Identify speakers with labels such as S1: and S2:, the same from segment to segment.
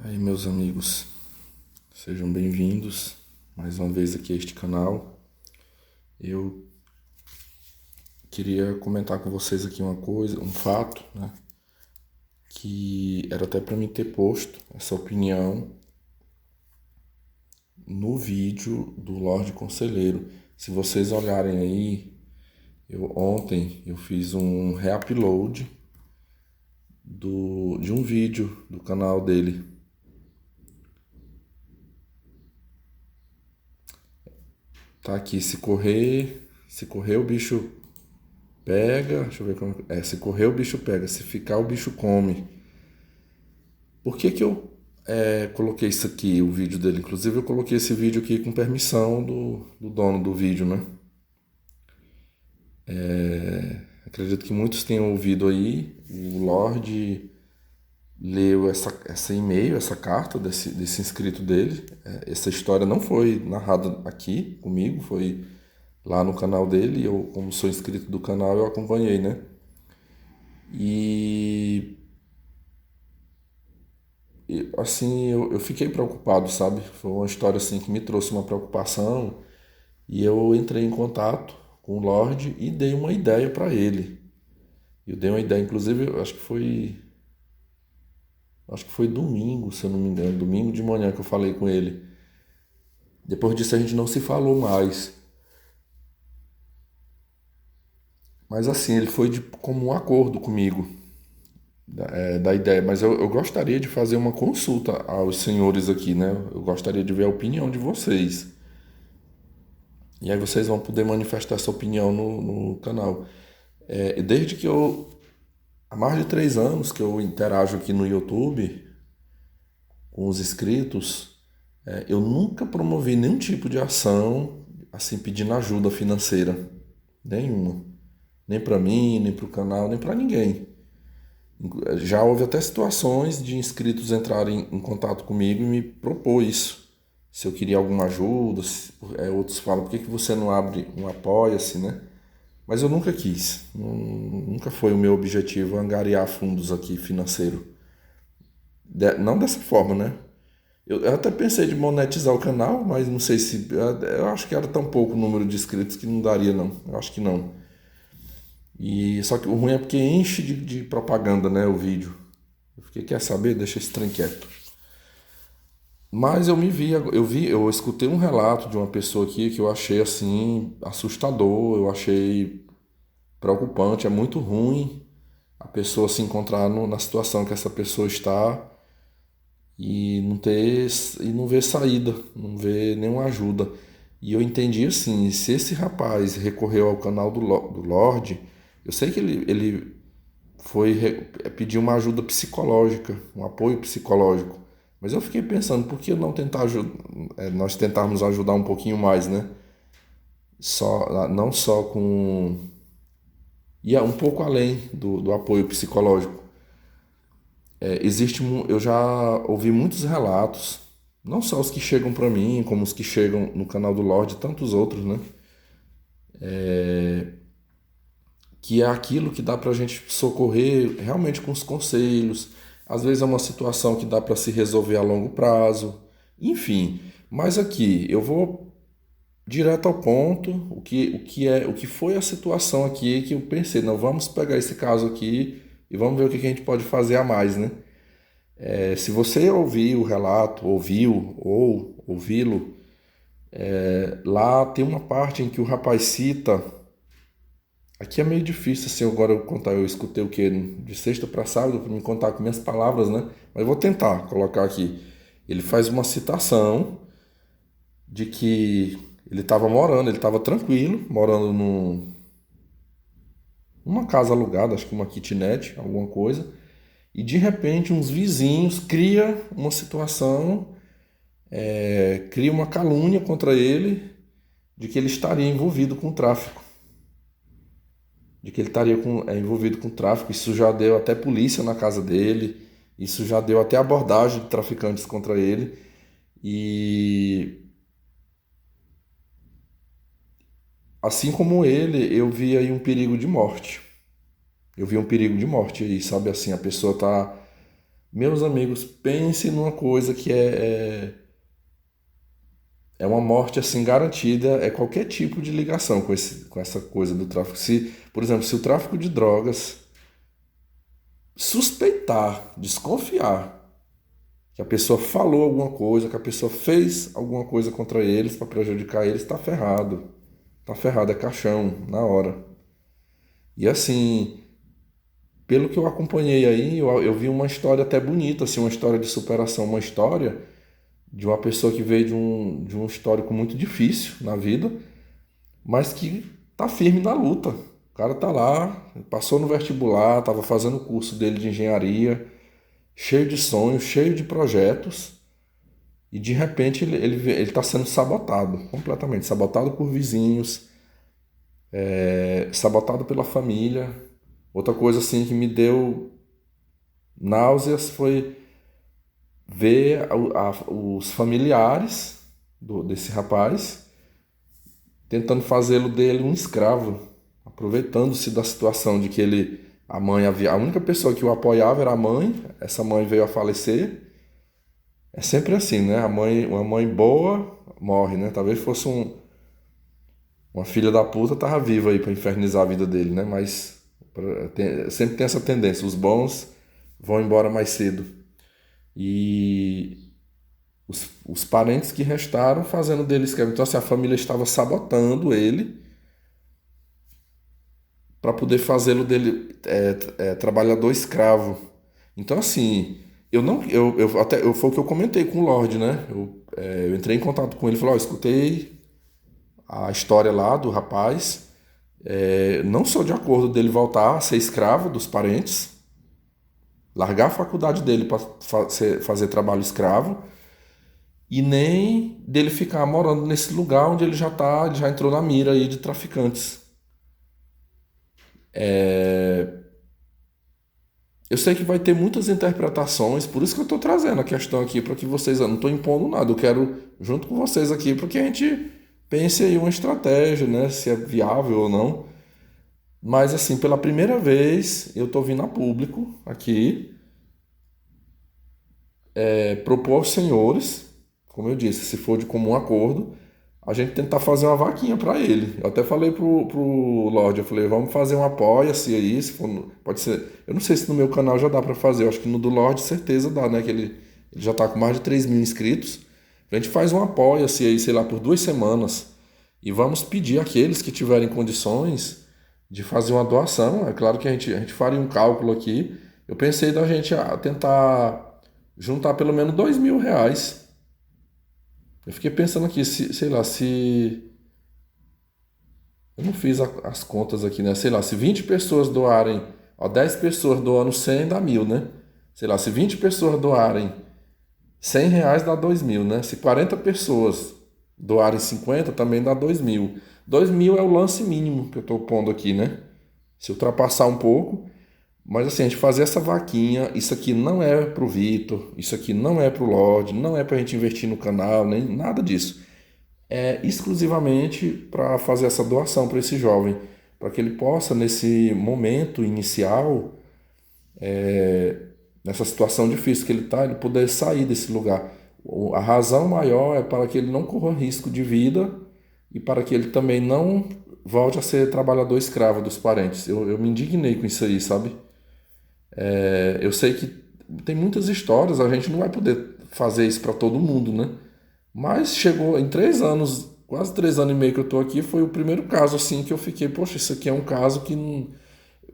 S1: Aí, meus amigos, sejam bem-vindos mais uma vez aqui a este canal. Eu queria comentar com vocês aqui uma coisa, um fato, né? Que era até para mim ter posto essa opinião no vídeo do Lorde Conselheiro. Se vocês olharem aí, ontem eu fiz um reupload de um vídeo do canal dele. Tá aqui, se correr o bicho pega, deixa eu ver como se correr o bicho pega, se ficar o bicho come. Por que que eu coloquei isso aqui, o vídeo dele? Inclusive eu coloquei esse vídeo aqui com permissão do dono do vídeo, né? Acredito que muitos tenham ouvido aí, o Lorde leu essa e-mail, essa carta desse inscrito dele. Essa história não foi narrada aqui comigo, foi lá no canal dele. Eu, como sou inscrito do canal, eu acompanhei, né? Assim, eu fiquei preocupado, sabe? Foi uma história assim que me trouxe uma preocupação e eu entrei em contato com o Lorde e dei uma ideia para ele. Eu dei uma ideia, inclusive, acho que foi domingo, se eu não me engano, domingo de manhã que eu falei com ele. Depois disso a gente não se falou mais. Mas assim, ele foi de comum acordo comigo, da ideia. Mas eu gostaria de fazer uma consulta aos senhores aqui, né? Eu gostaria de ver a opinião de vocês. E aí vocês vão poder manifestar essa opinião no canal. Desde que há mais de 3 anos que eu interajo aqui no YouTube com os inscritos, eu nunca promovi nenhum tipo de ação assim pedindo ajuda financeira, nenhuma, nem para mim, nem para o canal, nem para ninguém. Já houve até situações de inscritos entrarem em contato comigo e me propor isso. Se eu queria alguma ajuda, outros falam, por que você não abre um apoia-se, né? Mas eu nunca quis, nunca foi o meu objetivo angariar fundos aqui financeiro. Não dessa forma, né? Eu até pensei de monetizar o canal, mas não sei se. Eu acho que era tão pouco o número de inscritos que não daria, não. Eu acho que não. Só que o ruim é porque enche de propaganda, né? O vídeo. Eu fiquei, quer saber? Deixa esse trem quieto. Mas eu escutei um relato de uma pessoa aqui que eu achei assim assustador, eu achei preocupante, é muito ruim a pessoa se encontrar na situação que essa pessoa está e não ver saída, não ver nenhuma ajuda. E eu entendi assim, se esse rapaz recorreu ao canal do Lorde, eu sei que ele pedir uma ajuda psicológica, um apoio psicológico. Mas eu fiquei pensando, por que não nós tentarmos ajudar um pouquinho mais, né? Não só com. E um pouco além do apoio psicológico. Eu já ouvi muitos relatos, não só os que chegam para mim, como os que chegam no canal do Lorde e tantos outros, né? Que é aquilo que dá para a gente socorrer realmente com os conselhos. Às vezes é uma situação que dá para se resolver a longo prazo, enfim. Mas aqui eu vou direto ao ponto, o que foi a situação aqui que eu pensei, não, vamos pegar esse caso aqui e vamos ver o que a gente pode fazer a mais, né? Se você ouvir o relato, ouviu ou ouvi-lo, lá tem uma parte em que o rapaz cita. Aqui é meio difícil, assim, agora eu contar, eu escutei o quê? De sexta para sábado, para me contar com minhas palavras, né? Mas eu vou tentar colocar aqui. Ele faz uma citação de que ele estava tranquilo, morando numa casa alugada, acho que uma kitnet, alguma coisa, e de repente uns vizinhos cria uma situação, cria uma calúnia contra ele de que ele estaria envolvido com tráfico. De que ele estaria envolvido com tráfico. Isso já deu até polícia na casa dele, isso já deu até abordagem de traficantes contra ele. E assim como ele, eu vi aí um perigo de morte. Eu vi um perigo de morte aí, sabe? Assim, a pessoa tá Meus amigos, pense numa coisa que é uma morte assim garantida, é qualquer tipo de ligação com essa coisa do tráfico. Se, por exemplo, se o tráfico de drogas suspeitar, desconfiar que a pessoa falou alguma coisa, que a pessoa fez alguma coisa contra eles para prejudicar eles, tá ferrado. Tá ferrado, é caixão, na hora. E assim, pelo que eu acompanhei aí, eu vi uma história até bonita, assim, uma história de superação, uma história de uma pessoa que veio de um histórico muito difícil na vida, mas que tá firme na luta. O cara tá lá, passou no vestibular, estava fazendo o curso dele de engenharia, cheio de sonhos, cheio de projetos, e de repente ele tá sendo sabotado, completamente, sabotado por vizinhos, sabotado pela família. Outra coisa assim que me deu náuseas foi ver os familiares desse rapaz tentando fazê-lo dele um escravo, aproveitando-se da situação de que a mãe havia, a única pessoa que o apoiava era a mãe, essa mãe veio a falecer. É sempre assim, né? Uma mãe boa morre, né? Talvez fosse uma filha da puta tava viva aí para infernizar a vida dele, né? Mas sempre tem essa tendência, os bons vão embora mais cedo. E os parentes que restaram fazendo dele escravo. Então, assim, a família estava sabotando ele para poder fazê-lo dele trabalhador escravo. Então, assim, eu não, eu até foi o que eu comentei com o Lorde, né? Eu entrei em contato com ele, e falei, ó, escutei a história lá do rapaz, não sou de acordo dele voltar a ser escravo dos parentes, largar a faculdade dele para fazer trabalho escravo, e nem dele ficar morando nesse lugar onde ele já tá, ele já entrou na mira aí de traficantes. Eu sei que vai ter muitas interpretações, por isso que eu estou trazendo a questão aqui para que vocês, eu não estou impondo nada, eu quero junto com vocês aqui para que a gente pense aí uma estratégia, né, se é viável ou não. Mas assim, pela primeira vez eu estou vindo a público aqui propor aos senhores, como eu disse, se for de comum acordo, a gente tentar fazer uma vaquinha para ele. Eu até falei pro Lorde, eu falei, vamos fazer um apoia-se aí, se for, pode ser, eu não sei se no meu canal já dá para fazer, eu acho que no do Lorde certeza dá, né, que ele já tá com mais de 3.000 inscritos. A gente faz um apoia-se aí, sei lá, por 2 semanas e vamos pedir àqueles que tiverem condições de fazer uma doação. É claro que a gente faria um cálculo aqui. Eu pensei da gente tentar juntar pelo menos R$ 2.000. Eu fiquei pensando aqui, sei lá, se. Eu não fiz as contas aqui, né? Sei lá, se 20 pessoas doarem, ó, 10 pessoas doando 100 dá 1.000, né? Sei lá, se 20 pessoas doarem R$ 100 dá 2.000, né? Se 40 pessoas doarem 50 também dá 2.000. 2.000 é o lance mínimo que eu estou pondo aqui, né? Se ultrapassar um pouco. Mas assim, a gente fazer essa vaquinha, isso aqui não é pro Vitor, isso aqui não é pro Lorde, não é pra gente investir no canal, nem nada disso. É exclusivamente para fazer essa doação para esse jovem, para que ele possa, nesse momento inicial, nessa situação difícil que ele está, ele poder sair desse lugar. A razão maior é para que ele não corra risco de vida e para que ele também não volte a ser trabalhador escravo dos parentes. Eu me indignei com isso aí, sabe? Eu sei que tem muitas histórias, a gente não vai poder fazer isso para todo mundo, né? Mas chegou em 3 anos, quase 3 anos e meio que eu tô aqui, foi o primeiro caso assim que eu fiquei, poxa, isso aqui é um caso que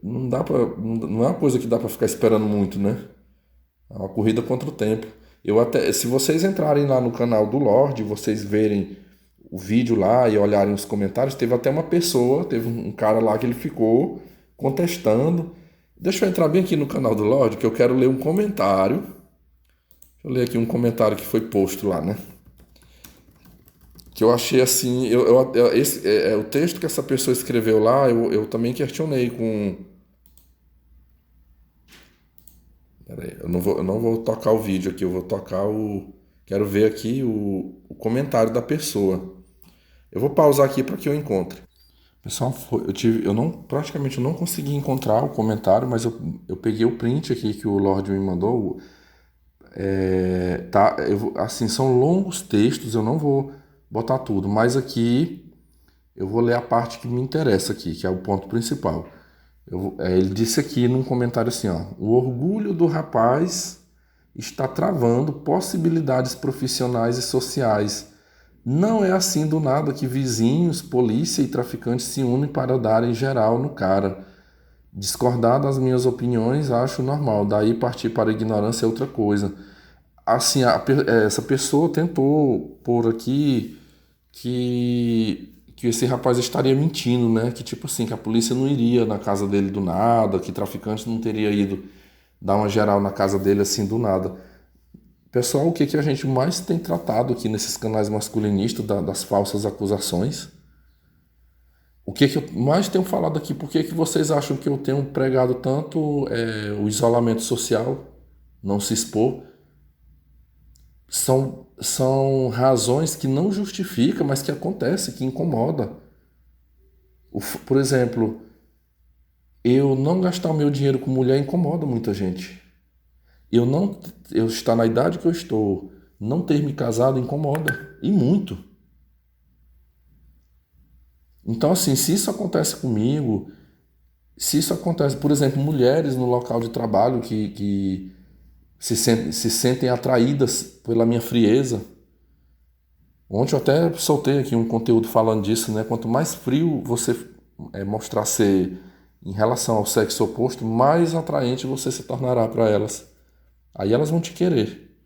S1: não dá para, não é uma coisa que dá para ficar esperando muito, né? É uma corrida contra o tempo. Eu até, se vocês entrarem lá no canal do Lorde, vocês verem o vídeo lá e olharem os comentários, teve até uma pessoa, teve um cara lá que ele ficou contestando. Deixa eu entrar bem aqui no canal do Lorde, que eu quero ler um comentário. Deixa eu ler aqui um comentário que foi posto lá, né? Que eu achei assim, esse o texto que essa pessoa escreveu lá, eu também questionei com. Peraí, eu não vou tocar o vídeo aqui, eu vou tocar o. Quero ver aqui o comentário da pessoa. Eu vou pausar aqui para que eu encontre. Pessoal, eu não, praticamente eu não consegui encontrar o comentário, mas eu peguei o print aqui que o Lorde me mandou. Tá, assim, são longos textos, eu não vou botar tudo, mas aqui eu vou ler a parte que me interessa aqui, que é o ponto principal. Ele disse aqui num comentário assim, ó, o orgulho do rapaz está travando possibilidades profissionais e sociais. Não é assim do nada que vizinhos, polícia e traficantes se unem para darem geral no cara. Discordar das minhas opiniões acho normal, daí partir para a ignorância é outra coisa. Assim, essa pessoa tentou pôr aqui que esse rapaz estaria mentindo, né? Que tipo assim, que a polícia não iria na casa dele do nada, que traficante não teria ido dar uma geral na casa dele assim do nada. Pessoal, o que, que a gente mais tem tratado aqui nesses canais masculinistas das falsas acusações? O que, que eu mais tenho falado aqui? Por que, que vocês acham que eu tenho pregado tanto o isolamento social, não se expor? São razões que não justificam, mas que acontecem, que incomodam. Por exemplo, eu não gastar o meu dinheiro com mulher incomoda muita gente. Eu estar na idade que eu estou, não ter me casado incomoda, e muito. Então, assim, se isso acontece comigo, se isso acontece, por exemplo, mulheres no local de trabalho que se sentem atraídas pela minha frieza. Ontem eu até soltei aqui um conteúdo falando disso, né? Quanto mais frio você mostrar ser em relação ao sexo oposto, mais atraente você se tornará para elas. Aí elas vão te querer.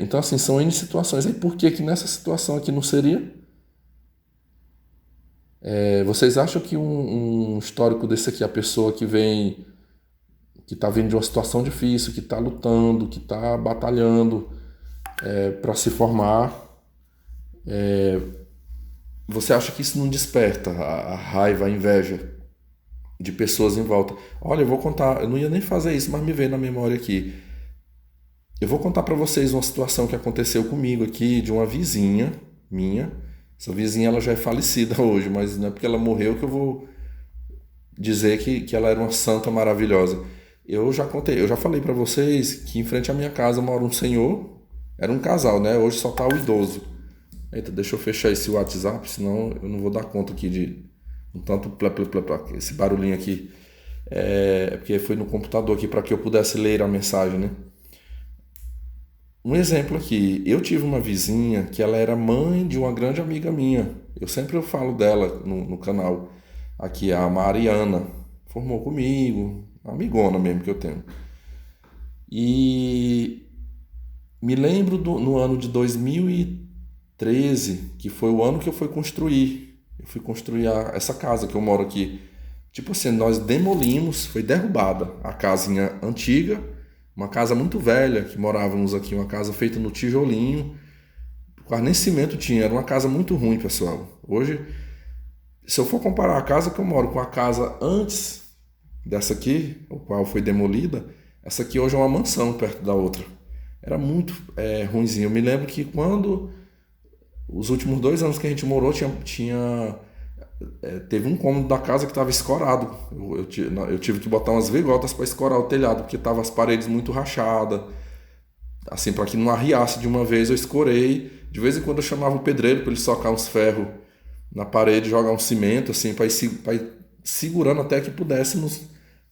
S1: Então, assim, são N situações. Aí por que que nessa situação aqui não seria? Vocês acham que um histórico desse aqui, a pessoa que está vindo de uma situação difícil, que está lutando, que está batalhando para se formar, você acha que isso não desperta a raiva, a inveja de pessoas em volta? Olha, eu vou contar, eu não ia nem fazer isso, mas me veio na memória aqui. Eu vou contar para vocês uma situação que aconteceu comigo aqui, de uma vizinha minha. Essa vizinha ela já é falecida hoje, mas não é porque ela morreu que eu vou dizer que ela era uma santa maravilhosa. Eu já contei, eu já falei para vocês que em frente à minha casa mora um senhor, era um casal, né? Hoje só tá o idoso. Eita, deixa eu fechar esse WhatsApp, senão eu não vou dar conta aqui de um tanto esse barulhinho aqui. Porque foi no computador aqui para que eu pudesse ler a mensagem, né? Um exemplo aqui, eu tive uma vizinha que ela era mãe de uma grande amiga minha. Eu sempre falo dela no canal. Aqui, a Mariana. Formou comigo, uma amigona mesmo que eu tenho. E me lembro no ano de 2013, que foi o ano que eu fui construir. Eu fui construir essa casa que eu moro aqui. Tipo assim, nós demolимos, foi derrubada a casinha antiga, uma casa muito velha, que morávamos aqui, uma casa feita no tijolinho, quase nem cimento tinha, era uma casa muito ruim, pessoal. Hoje, se eu for comparar a casa que eu moro com a casa antes dessa aqui, o qual foi demolida, essa aqui hoje é uma mansão perto da outra. Era muito ruinzinho. Eu me lembro que quando os últimos 2 anos que a gente morou, teve um cômodo da casa que estava escorado. Eu tive que botar umas vigotas para escorar o telhado, porque tava as paredes muito rachadas. Assim, para que não arriasse de uma vez, eu escorei. De vez em quando eu chamava o pedreiro para ele socar uns ferros na parede, jogar um cimento, assim, para ir segurando até que pudéssemos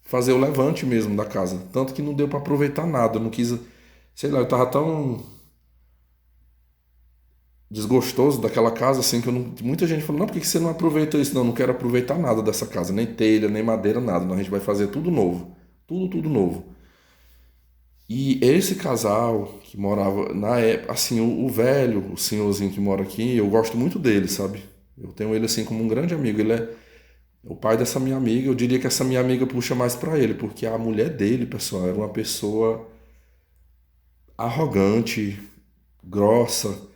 S1: fazer o levante mesmo da casa. Tanto que não deu para aproveitar nada. Eu não quis, sei lá, eu tava tão desgostoso daquela casa, assim, que muita gente falou, não, por que você não aproveita isso? Não, não quero aproveitar nada dessa casa, nem telha, nem madeira, nada. Não, a gente vai fazer tudo novo. Tudo novo. E esse casal que morava na época, assim, o velho, o senhorzinho que mora aqui, eu gosto muito dele, sabe? Eu tenho ele assim como um grande amigo. Ele é o pai dessa minha amiga. Eu diria que essa minha amiga puxa mais pra ele, porque a mulher dele, pessoal, era uma pessoa arrogante, grossa.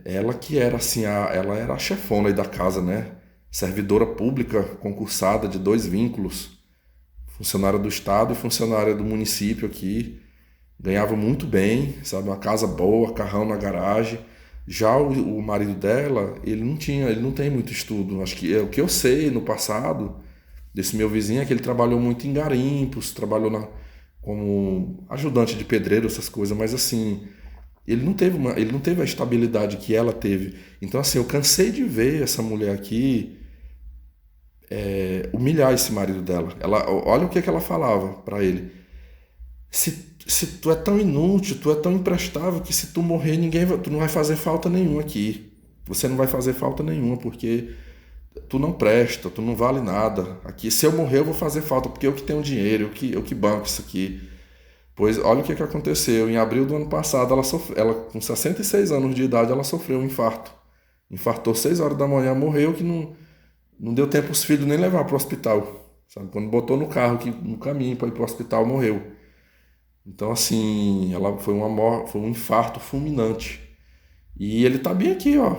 S1: Ela que era assim, ela era a chefona aí da casa, né? Servidora pública concursada de 2 vínculos, funcionária do estado e funcionária do município aqui, ganhava muito bem, sabe? Uma casa boa, carrão na garagem. Já o marido dela, ele não tem muito estudo. Acho que o que eu sei no passado desse meu vizinho é que ele trabalhou muito em garimpos, trabalhou como ajudante de pedreiro, essas coisas, mas assim, ele não teve a estabilidade que ela teve. Então assim, eu cansei de ver essa mulher aqui humilhar esse marido dela. Olha o que ela falava para ele. Se tu é tão inútil, tu é tão imprestável que se tu morrer, tu não vai fazer falta nenhuma aqui. Você não vai fazer falta nenhuma porque tu não presta, tu não vale nada. Aqui, se eu morrer, eu vou fazer falta porque eu que tenho dinheiro, eu que banco isso aqui. Pois olha o que aconteceu. Em abril do ano passado, ela com 66 anos de idade, ela sofreu um infarto. Infartou 6 horas da manhã, morreu que não deu tempo os filhos nem levar para o hospital. Sabe? Quando botou no carro, no caminho para ir para o hospital, morreu. Então, assim, ela foi um infarto fulminante. E ele tá bem aqui, ó.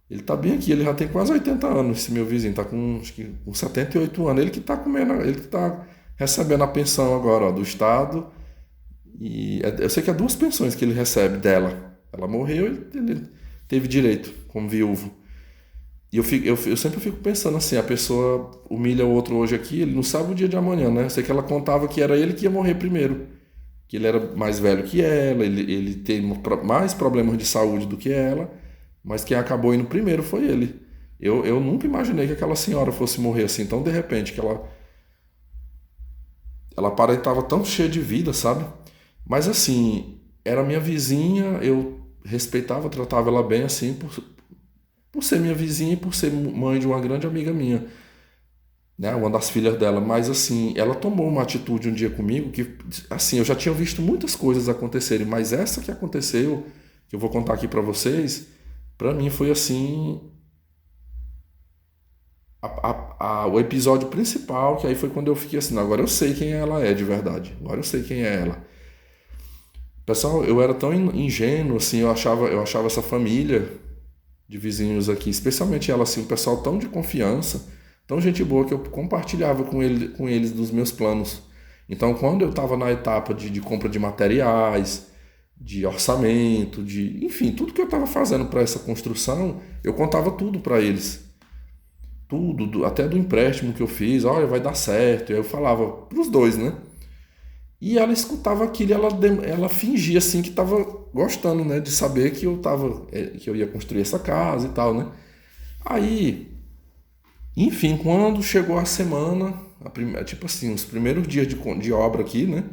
S1: Ele tá bem aqui, ele já tem quase 80 anos, esse meu vizinho, tá com, acho que, com 78 anos. Ele que tá comendo, ele que tá recebendo a pensão agora, ó, do Estado. Eu sei que é duas pensões que ele recebe dela. Ela morreu, ele teve direito como viúvo. E eu sempre fico pensando assim, a pessoa humilha o outro hoje aqui, ele não sabe o dia de amanhã, né? Eu sei que ela contava que era ele que ia morrer primeiro. Que ele era mais velho que ela, ele tem mais problemas de saúde do que ela, mas quem acabou indo primeiro foi ele. Eu nunca imaginei que aquela senhora fosse morrer assim tão de repente, que ela estava tão cheia de vida, sabe? Mas assim, era minha vizinha, eu respeitava, tratava ela bem assim, por ser minha vizinha e por ser mãe de uma grande amiga minha, né, uma das filhas dela, mas assim, ela tomou uma atitude um dia comigo que, assim, eu já tinha visto muitas coisas acontecerem, mas essa que aconteceu, que eu vou contar aqui pra vocês, pra mim foi assim, o episódio principal, que aí foi quando eu fiquei assim, "Não, agora eu sei quem ela é de verdade, agora eu sei quem é ela." Pessoal, eu era tão ingênuo, assim, eu achava essa família de vizinhos aqui, especialmente ela, assim, um pessoal tão de confiança, tão gente boa que eu compartilhava com eles dos meus planos. Então, quando eu estava na etapa de compra de materiais, de orçamento, enfim, tudo que eu estava fazendo para essa construção, eu contava tudo para eles. Tudo, até do empréstimo que eu fiz, olha, vai dar certo. E aí eu falava para os dois, né? E ela escutava aquilo, e ela fingia assim que estava gostando, né, de saber que que eu ia construir essa casa e tal, né? Aí, enfim, quando chegou a semana, tipo assim, os primeiros dias de obra aqui, né?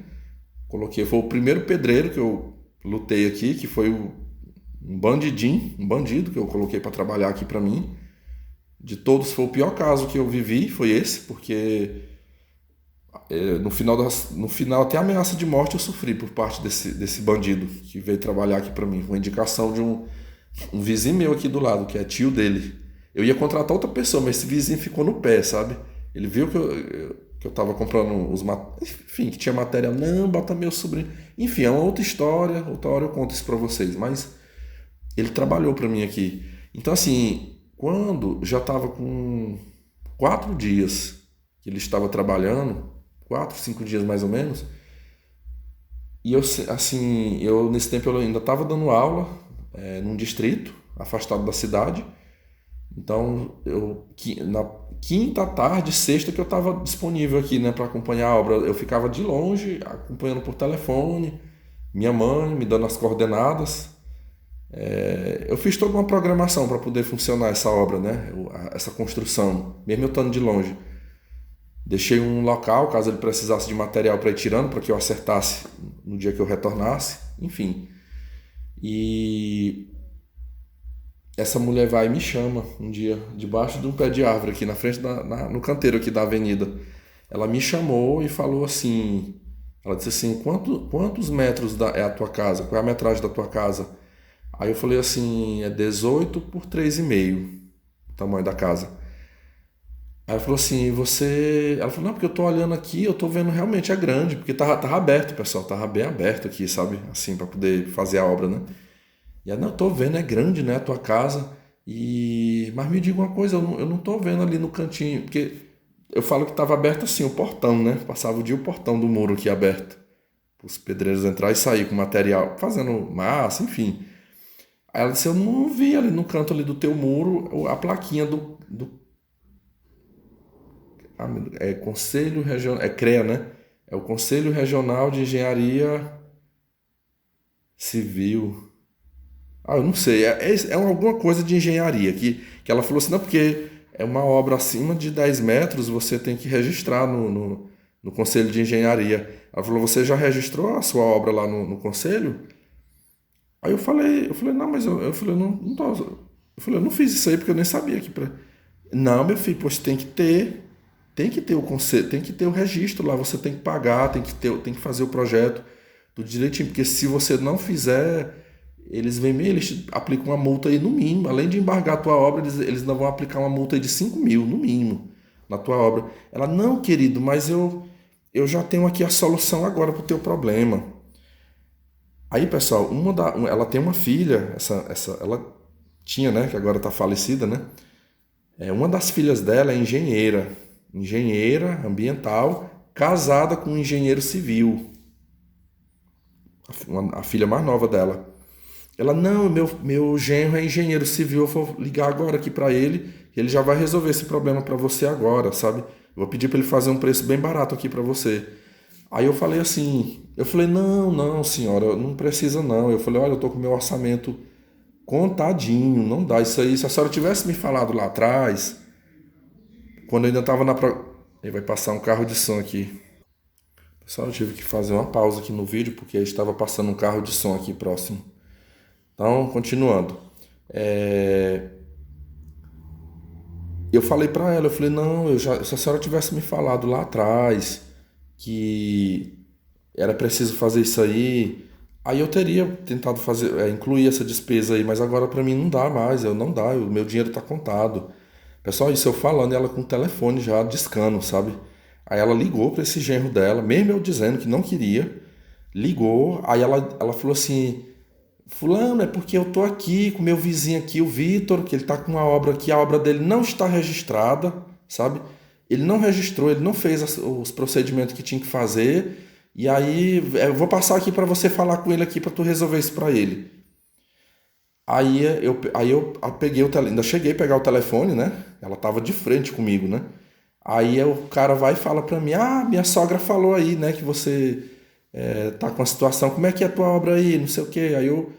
S1: Foi o primeiro pedreiro que eu lutei aqui, que foi um bandidinho, um bandido que eu coloquei para trabalhar aqui para mim. De todos, foi o pior caso que eu vivi, foi esse, porque no final até ameaça de morte eu sofri por parte desse bandido que veio trabalhar aqui para mim. Uma indicação de um vizinho meu aqui do lado, que é tio dele. Eu ia contratar outra pessoa, mas esse vizinho ficou no pé, sabe? Ele viu que eu tava comprando enfim, que tinha material. Não, bota meu sobrinho. Enfim, é uma outra história. Outra hora eu conto isso pra vocês. Mas ele trabalhou pra mim aqui. Então, assim, quando já tava com 4 dias que ele estava trabalhando, 4, 5 dias mais ou menos, e eu nesse tempo eu ainda estava dando aula num distrito afastado da cidade. Então, na quinta tarde, sexta que eu estava disponível aqui, né, para acompanhar a obra, eu ficava de longe, acompanhando por telefone, minha mãe me dando as coordenadas. Eu fiz toda uma programação para poder funcionar essa obra, né, essa construção, mesmo eu estando de longe. Deixei um local, caso ele precisasse de material para ir tirando, para que eu acertasse no dia que eu retornasse, enfim. E essa mulher vai e me chama um dia, debaixo de um pé de árvore aqui na frente, no canteiro aqui da avenida. Ela me chamou e falou assim, ela disse assim, quantos metros é a tua casa? Qual é a metragem da tua casa? Aí eu falei assim, é 18 por 3,5 o tamanho da casa. Aí ela falou assim, Ela falou, não, porque eu tô olhando aqui, eu tô vendo realmente é grande, porque tava aberto, pessoal, tava bem aberto aqui, sabe? Assim, para poder fazer a obra, né? E ela, não, eu tô vendo, é grande, né, a tua casa. Mas me diga uma coisa, eu não tô vendo ali no cantinho, porque eu falo que tava aberto assim, o portão, né? Passava o dia o portão do muro aqui aberto. Os pedreiros entrar e sair com material, fazendo massa, enfim. Aí ela disse, eu não vi ali no canto ali do teu muro a plaquinha Conselho Regional, CREA, né? É o Conselho Regional de Engenharia Civil. Ah, eu não sei. É alguma coisa de engenharia que ela falou assim, não, porque é uma obra acima de 10 metros, você tem que registrar no Conselho de Engenharia. Ela falou, você já registrou a sua obra lá no Conselho? Aí eu falei, não, mas eu falei, eu falei, eu não fiz isso aí porque eu nem sabia que pra... Não, meu filho, pois tem que ter o conselho, tem que ter o registro lá, você tem que pagar, tem que fazer o projeto tudo direitinho, porque se você não fizer, eles te aplicam uma multa aí no mínimo, além de embargar a tua obra, eles não vão aplicar uma multa aí de 5 mil, no mínimo, na tua obra. Ela, não, querido, mas eu já tenho aqui a solução agora para o teu problema. Aí, pessoal, ela tem uma filha, ela tinha, né, que agora está falecida, né? Uma das filhas dela é engenheira ambiental, casada com um engenheiro civil, a filha mais nova dela. Ela, não, meu genro é engenheiro civil, eu vou ligar agora aqui para ele, e ele já vai resolver esse problema para você agora, sabe? Eu vou pedir para ele fazer um preço bem barato aqui para você. Aí eu falei assim, não, não, senhora, não precisa não. Eu falei, olha, eu tô com meu orçamento contadinho, não dá isso aí. Se a senhora tivesse me falado lá atrás, quando eu ainda estava na... Aí vai passar um carro de som aqui. Pessoal, eu tive que fazer uma pausa aqui no vídeo, porque aí estava passando um carro de som aqui próximo. Então, continuando. É, Eu falei pra ela, eu falei, não, se a senhora tivesse me falado lá atrás que era preciso fazer isso aí eu teria tentado incluir essa despesa aí, mas agora pra mim não dá mais, não dá, o meu dinheiro tá contado. Pessoal, isso eu falando, ela com o telefone já discando, sabe? Aí ela ligou pra esse genro dela, mesmo eu dizendo que não queria, ligou, aí ela falou assim, fulano, é porque eu tô aqui com meu vizinho aqui, o Vitor, que ele tá com uma obra aqui, a obra dele não está registrada, sabe? Ele não registrou, ele não fez os procedimentos que tinha que fazer, e aí eu vou passar aqui para você falar com ele aqui para tu resolver isso para ele. Aí eu peguei ainda cheguei a pegar o telefone, né? Ela tava de frente comigo, né? Aí o cara vai e fala para mim, minha sogra falou aí, né, que você tá com a situação, como é que é a tua obra aí, não sei o quê. Aí eu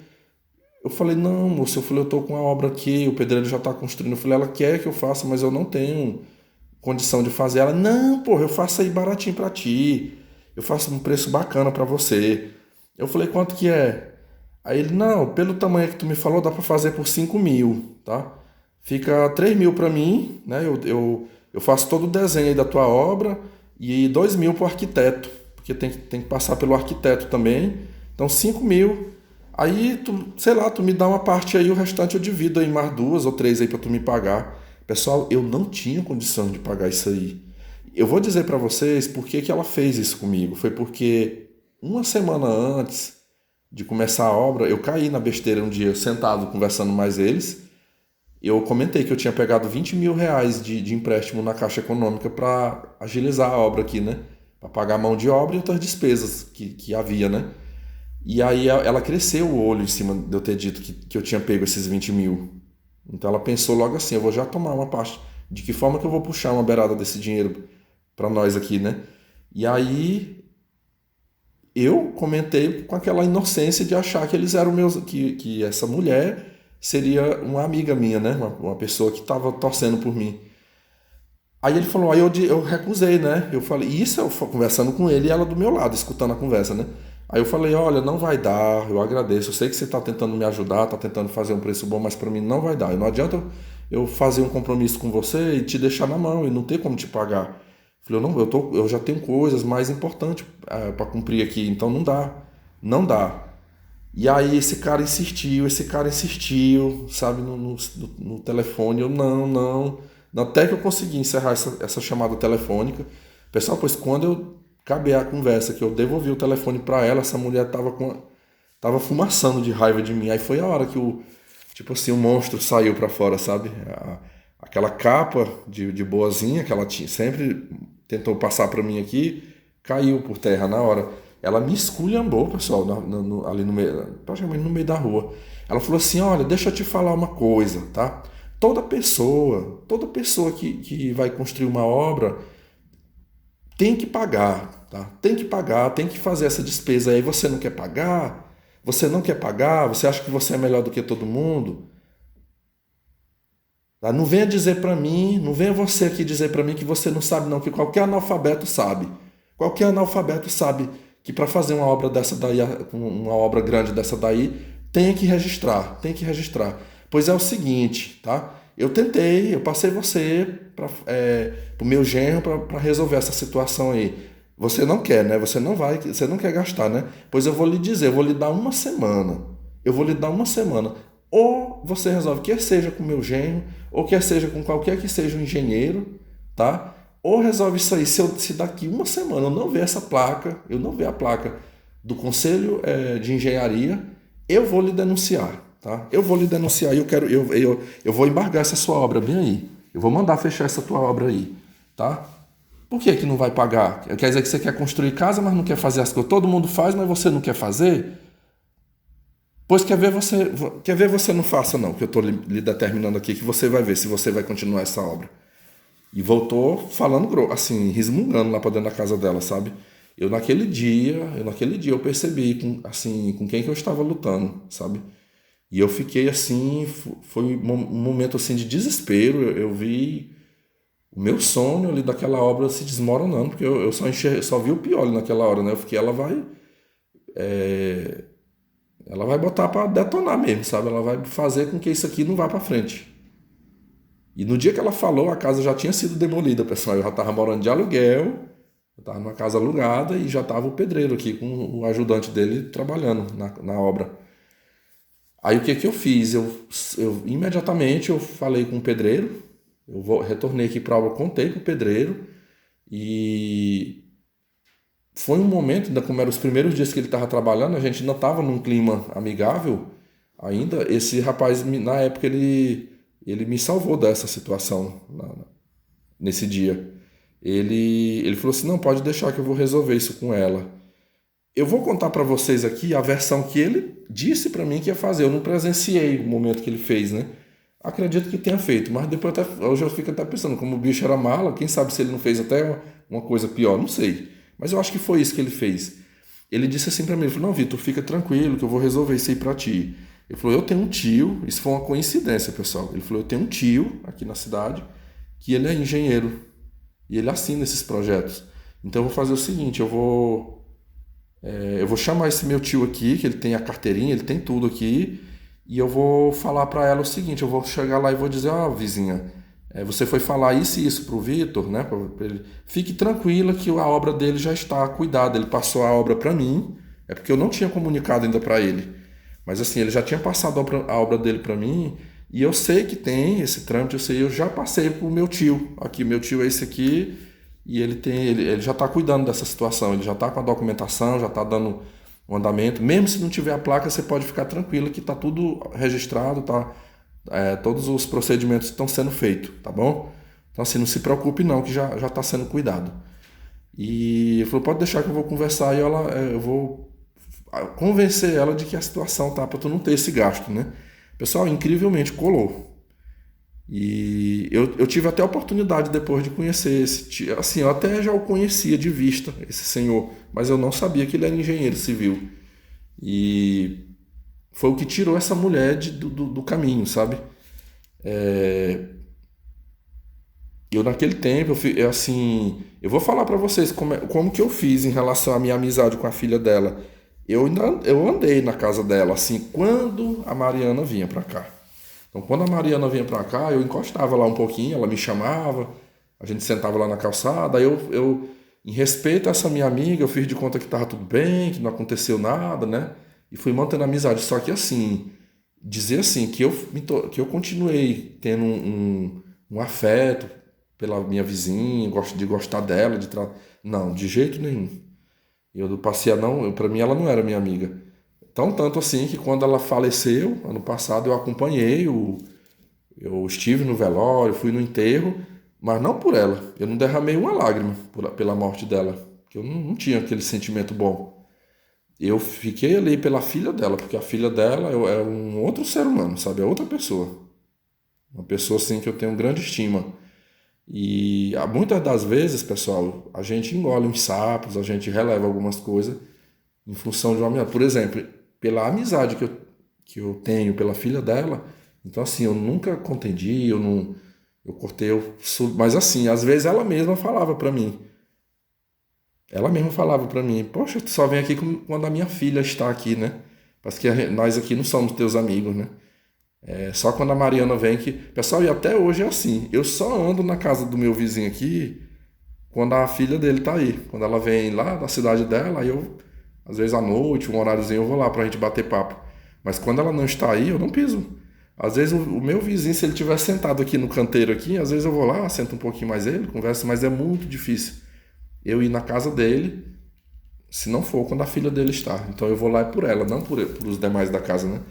S1: falei, não, moço, eu falei, eu tô com uma obra aqui, o pedreiro já tá construindo. Eu falei, ela quer que eu faça, mas eu não tenho condição de fazer. Ela, não, porra, eu faço aí baratinho pra ti. Eu faço um preço bacana pra você. Eu falei, quanto que é? Aí ele, não, pelo tamanho que tu me falou, dá pra fazer por 5 mil, tá? Fica 3 mil pra mim, né? Eu faço todo o desenho aí da tua obra e 2 mil pro arquiteto, porque tem que passar pelo arquiteto também. Então 5 mil. Aí, sei lá, tu me dá uma parte aí, o restante eu divido aí mais 2 ou 3 aí pra tu me pagar. Pessoal, eu não tinha condição de pagar isso aí. Eu vou dizer pra vocês por que que ela fez isso comigo. Foi porque uma semana antes de começar a obra, eu caí na besteira um dia, sentado conversando mais eles. Eu comentei que eu tinha pegado 20 mil reais de empréstimo na Caixa Econômica para agilizar a obra aqui, né? Para pagar a mão de obra e outras despesas que havia, né? E aí ela cresceu o olho em cima de eu ter dito que eu tinha pego esses 20 mil. Então ela pensou logo assim, eu vou já tomar uma parte. De que forma que eu vou puxar uma beirada desse dinheiro para nós aqui, né? E aí eu comentei com aquela inocência de achar que eles eram meus, que essa mulher seria uma amiga minha, né? Uma pessoa que estava torcendo por mim. Aí ele falou, aí eu recusei, né? Eu falei, isso eu conversando com ele e ela do meu lado, escutando a conversa, né? Aí eu falei, olha, não vai dar, eu agradeço, eu sei que você está tentando me ajudar, está tentando fazer um preço bom, mas para mim não vai dar. Não adianta eu fazer um compromisso com você e te deixar na mão e não ter como te pagar. Eu falei, não, eu já tenho coisas mais importantes para cumprir aqui, então não dá, não dá. E aí esse cara insistiu, sabe, no telefone, eu não. Até que eu consegui encerrar essa chamada telefônica. Pessoal, pois quando eu acabei a conversa, que eu devolvi o telefone para ela, essa mulher tava fumaçando de raiva de mim. Aí foi a hora que tipo assim, o monstro saiu para fora, sabe? Aquela capa de boazinha que ela tinha, sempre tentou passar para mim aqui, caiu por terra na hora. Ela me esculhambou, pessoal, ali no meio, praticamente no meio da rua. Ela falou assim, olha, deixa eu te falar uma coisa, tá? Toda pessoa que vai construir uma obra tem que pagar, tá? Tem que pagar, tem que fazer essa despesa aí. Você não quer pagar? Você não quer pagar? Você acha que você é melhor do que todo mundo? Tá? Não venha dizer para mim, não venha você aqui dizer para mim que você não sabe não, que qualquer analfabeto sabe. Qualquer analfabeto sabe que para fazer uma obra dessa daí, uma obra grande dessa daí, tem que registrar, tem que registrar. Pois é o seguinte, tá? Eu tentei, eu passei você para o meu genro para resolver essa situação aí. Você não quer, né? Você não quer gastar, né? Pois eu vou lhe dizer, eu vou lhe dar uma semana. Eu vou lhe dar uma semana. Ou você resolve, quer seja com o meu genro, ou quer seja com qualquer que seja um engenheiro, tá? Ou resolve isso aí. Se daqui uma semana eu não ver essa placa, eu não ver a placa do Conselho de Engenharia, eu vou lhe denunciar, tá? Eu vou lhe denunciar e eu vou embargar essa sua obra bem aí. Eu vou mandar fechar essa tua obra aí, tá? Por que que não vai pagar? Quer dizer que você quer construir casa, mas não quer fazer as coisas. Todo mundo faz, mas você não quer fazer? Pois quer ver você não faça não, que eu estou lhe determinando aqui que você vai ver se você vai continuar essa obra. E voltou falando assim, resmungando lá para dentro da casa dela, sabe? Eu naquele dia eu percebi assim, com quem que eu estava lutando, sabe? E eu fiquei assim, foi um momento assim de desespero. Eu vi o meu sonho ali daquela obra se desmoronando, porque eu só vi o pior ali naquela hora, né? Eu fiquei, ela vai botar para detonar mesmo, sabe? Ela vai fazer com que isso aqui não vá para frente. E no dia que ela falou, a casa já tinha sido demolida, pessoal. Eu já estava morando de aluguel, eu estava numa casa alugada e já estava o pedreiro aqui com o ajudante dele trabalhando na obra. Aí o que que eu fiz? Eu imediatamente eu falei com o pedreiro, retornei aqui para a obra, contei com o pedreiro e foi um momento, ainda como eram os primeiros dias que ele estava trabalhando, a gente ainda estava num clima amigável ainda. Esse rapaz, na época, ele me salvou dessa situação nesse dia. Ele falou assim, não, pode deixar que eu vou resolver isso com ela. Eu vou contar para vocês aqui a versão que ele disse para mim que ia fazer. Eu não presenciei o momento que ele fez, né? Acredito que tenha feito, mas depois hoje eu fico até pensando, como o bicho era mala, quem sabe se ele não fez até uma coisa pior, não sei. Mas eu acho que foi isso que ele fez. Ele disse assim para mim, ele falou, não, Vitor, fica tranquilo que eu vou resolver isso aí para ti. Ele falou, eu tenho um tio, isso foi uma coincidência, pessoal. Ele falou, eu tenho um tio aqui na cidade que ele é engenheiro e ele assina esses projetos. Então eu vou fazer o seguinte, eu vou chamar esse meu tio aqui, que ele tem a carteirinha, ele tem tudo aqui, e eu vou falar para ela o seguinte, eu vou chegar lá e vou dizer, ó, vizinha, você foi falar isso e isso pro Vitor, né? Pra ele, fique tranquila que a obra dele já está cuidada. Ele passou a obra para mim, é porque eu não tinha comunicado ainda para ele. Mas assim, ele já tinha passado a obra dele para mim, e eu sei que tem esse trâmite, eu já passei pro meu tio. Aqui, meu tio é esse aqui, e ele já está cuidando dessa situação, ele já está com a documentação, já está dando um andamento. Mesmo se não tiver a placa, você pode ficar tranquilo que está tudo registrado, tá? Todos os procedimentos estão sendo feitos, tá bom? Então assim, não se preocupe não, que já está sendo cuidado. E ele falou, pode deixar que eu vou conversar e eu vou convencer ela de que a situação tá para tu não ter esse gasto, né? Pessoal, incrivelmente colou. E eu tive até a oportunidade depois de conhecer esse tio. Assim, eu até já o conhecia de vista, esse senhor, mas eu não sabia que ele era engenheiro civil. E foi o que tirou essa mulher do caminho, sabe? Eu naquele tempo, assim, eu vou falar pra vocês como que eu fiz em relação à minha amizade com a filha dela. Eu andei na casa dela, assim, quando a Mariana vinha pra cá. Então, quando a Mariana vinha pra cá, eu encostava lá um pouquinho, ela me chamava, a gente sentava lá na calçada, aí em respeito a essa minha amiga, eu fiz de conta que tava tudo bem, que não aconteceu nada, né? E fui mantendo a amizade. Só que assim, dizer assim, que eu continuei tendo um afeto pela minha vizinha, gosto de gostar dela, não, de jeito nenhum. Eu passei a não, para mim ela não era minha amiga. Tão tanto assim que quando ela faleceu, ano passado eu acompanhei, eu estive no velório, fui no enterro, mas não por ela. Eu não derramei uma lágrima pela morte dela, porque eu não tinha aquele sentimento bom. Eu fiquei ali pela filha dela, porque a filha dela é um outro ser humano, sabe? É outra pessoa. Uma pessoa assim que eu tenho grande estima. E muitas das vezes, pessoal, a gente engole uns sapos, a gente releva algumas coisas em função de uma amizade. Por exemplo, pela amizade que eu tenho pela filha dela, então assim, eu nunca contendi, eu não, eu cortei, mas assim, às vezes ela mesma falava pra mim, poxa, tu só vem aqui quando a minha filha está aqui, né? Parce que nós aqui não somos teus amigos, né? É só quando a Mariana vem que. Pessoal, e até hoje é assim. Eu só ando na casa do meu vizinho aqui quando a filha dele tá aí. Quando ela vem lá da cidade dela, aí eu, às vezes à noite, um horáriozinho, eu vou lá pra gente bater papo. Mas quando ela não está aí, eu não piso. Às vezes o meu vizinho, se ele estiver sentado aqui no canteiro aqui, às vezes eu vou lá, sento um pouquinho mais ele, converso, mas é muito difícil eu ir na casa dele, se não for quando a filha dele está. Então eu vou lá por ela, não por os demais da casa, né?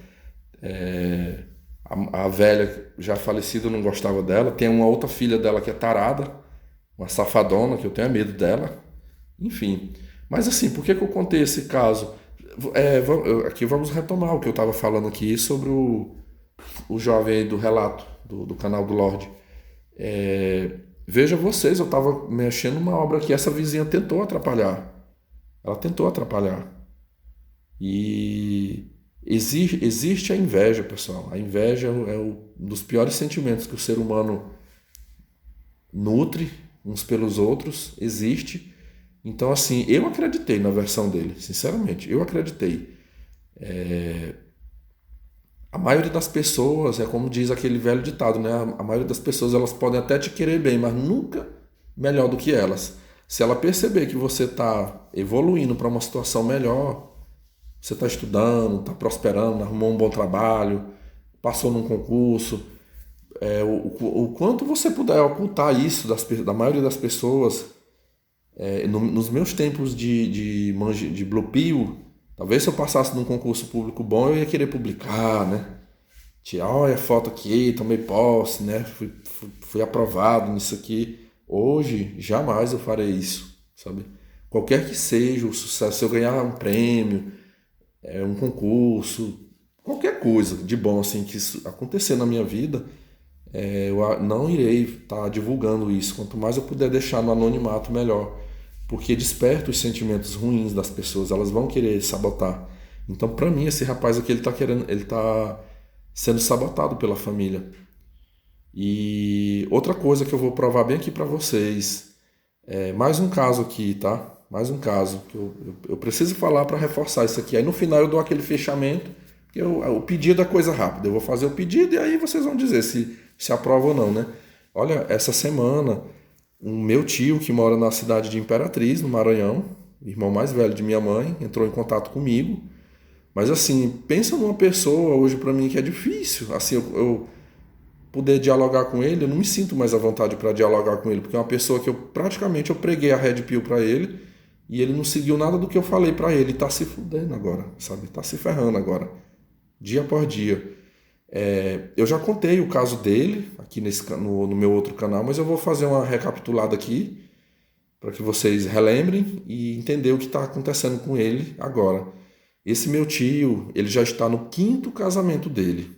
S1: A velha já falecida, eu não gostava dela. Tem uma outra filha dela que é tarada, uma safadona, que eu tenho medo dela. Enfim. Mas assim, por que eu contei esse caso? Aqui vamos retomar o que eu estava falando aqui sobre o jovem aí do relato, do canal do Lorde. Veja vocês, eu estava mexendo numa obra que essa vizinha tentou atrapalhar. Ela tentou atrapalhar. E existe a inveja, pessoal. A inveja é um dos piores sentimentos que o ser humano nutre uns pelos outros. Existe. Então, assim, eu acreditei na versão dele, sinceramente. Eu acreditei. A maioria das pessoas, é como diz aquele velho ditado, né? A maioria das pessoas, elas podem até te querer bem, mas nunca melhor do que elas. Se ela perceber que você está evoluindo para uma situação melhor, você está estudando, está prosperando, arrumou um bom trabalho, passou num concurso. O quanto você puder ocultar isso da maioria das pessoas, nos meus tempos de Blue Pill, talvez se eu passasse num concurso público bom, eu ia querer publicar, né? Tirar, olha a foto aqui, tomei posse, né? Fui aprovado nisso aqui. Hoje, jamais eu farei isso, sabe? Qualquer que seja o sucesso, se eu ganhar um prêmio, um concurso, qualquer coisa de bom assim que isso acontecer na minha vida, eu não irei estar divulgando isso. Quanto mais eu puder deixar no anonimato, melhor. Porque desperta os sentimentos ruins das pessoas, elas vão querer sabotar. Então, para mim, esse rapaz aqui, ele tá sendo sabotado pela família. E outra coisa que eu vou provar bem aqui para vocês, mais um caso aqui, tá? Mais um caso que eu preciso falar para reforçar isso aqui. Aí no final eu dou aquele fechamento, que o pedido é coisa rápida. Eu vou fazer o pedido e aí vocês vão dizer se aprova ou não, né? Olha, essa semana, um meu tio que mora na cidade de Imperatriz, no Maranhão, irmão mais velho de minha mãe, entrou em contato comigo. Mas assim, pensa numa pessoa hoje para mim que é difícil. Assim, eu poder dialogar com ele, eu não me sinto mais à vontade para dialogar com ele, porque é uma pessoa que eu preguei a Red Pill para ele e ele não seguiu nada do que eu falei para ele, tá se fudendo agora, sabe? Tá se ferrando agora, dia por dia. Eu já contei o caso dele aqui no meu outro canal, mas eu vou fazer uma recapitulada aqui para que vocês relembrem e entender o que está acontecendo com ele agora. Esse meu tio, ele já está no quinto casamento dele.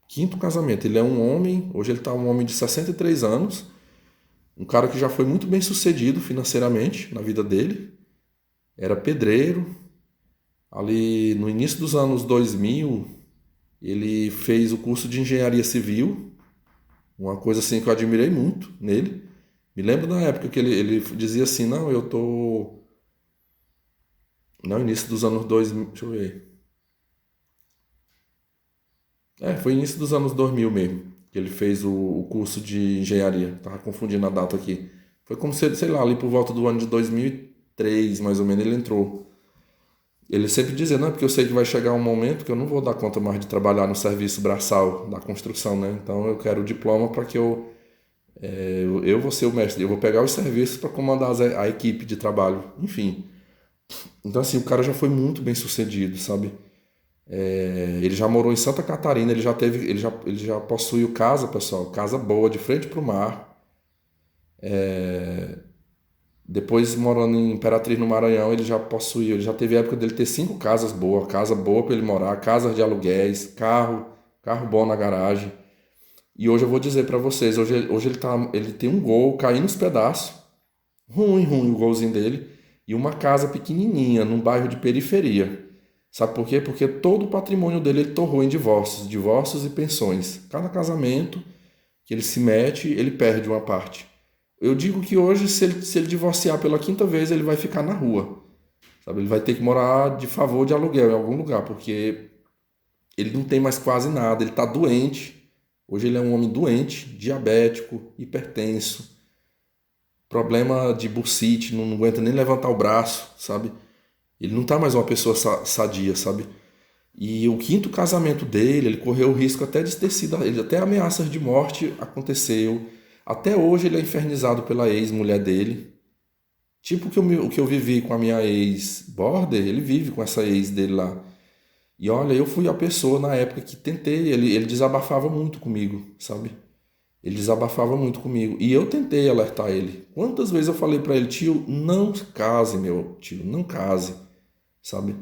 S1: Quinto casamento. Ele é um homem, hoje ele está um homem de 63 anos, um cara que já foi muito bem sucedido financeiramente na vida dele. Era pedreiro. Ali no início dos anos 2000, ele fez o curso de engenharia civil, uma coisa assim que eu admirei muito nele. Me lembro da época que ele dizia assim, não, eu tô... No início dos anos 2000, deixa eu ver. Foi início dos anos 2000 mesmo, que ele fez o curso de engenharia. Tava confundindo a data aqui. Foi como se, sei lá, ali por volta do ano de 2003, mais ou menos, ele entrou. Ele sempre dizia, não, porque eu sei que vai chegar um momento que eu não vou dar conta mais de trabalhar no serviço braçal da construção, né? Então eu quero o diploma para que eu vou ser o mestre, eu vou pegar os serviços para comandar a equipe de trabalho, enfim. Então assim, o cara já foi muito bem sucedido, sabe? Ele já morou em Santa Catarina, ele já possuiu casa, pessoal, casa boa, de frente para o mar. Depois, morando em Imperatriz, no Maranhão, ele já teve época dele ter 5 casas boas, casa boa para ele morar, casas de aluguéis, carro bom na garagem. E hoje eu vou dizer para vocês, hoje ele tem um gol caindo nos pedaços, ruim, ruim o golzinho dele, e uma casa pequenininha, num bairro de periferia. Sabe por quê? Porque todo o patrimônio dele ele torrou em divórcios e pensões. Cada casamento que ele se mete, ele perde uma parte. Eu digo que hoje, se ele divorciar pela quinta vez, ele vai ficar na rua. Sabe? Ele vai ter que morar de favor de aluguel em algum lugar, porque ele não tem mais quase nada, ele está doente. Hoje ele é um homem doente, diabético, hipertenso, problema de bursite, não aguenta nem levantar o braço, sabe? Ele não está mais uma pessoa sadia, sabe? E o quinto casamento dele, ele correu o risco até de ter sido, ele até ameaças de morte aconteceu. Até hoje ele é infernizado pela ex-mulher dele. Tipo o que eu vivi com a minha ex-border, ele vive com essa ex dele lá. E olha, eu fui a pessoa na época que tentei, ele desabafava muito comigo, sabe? Ele desabafava muito comigo. E eu tentei alertar ele. Quantas vezes eu falei pra ele, tio, não case, meu tio, não case, sabe?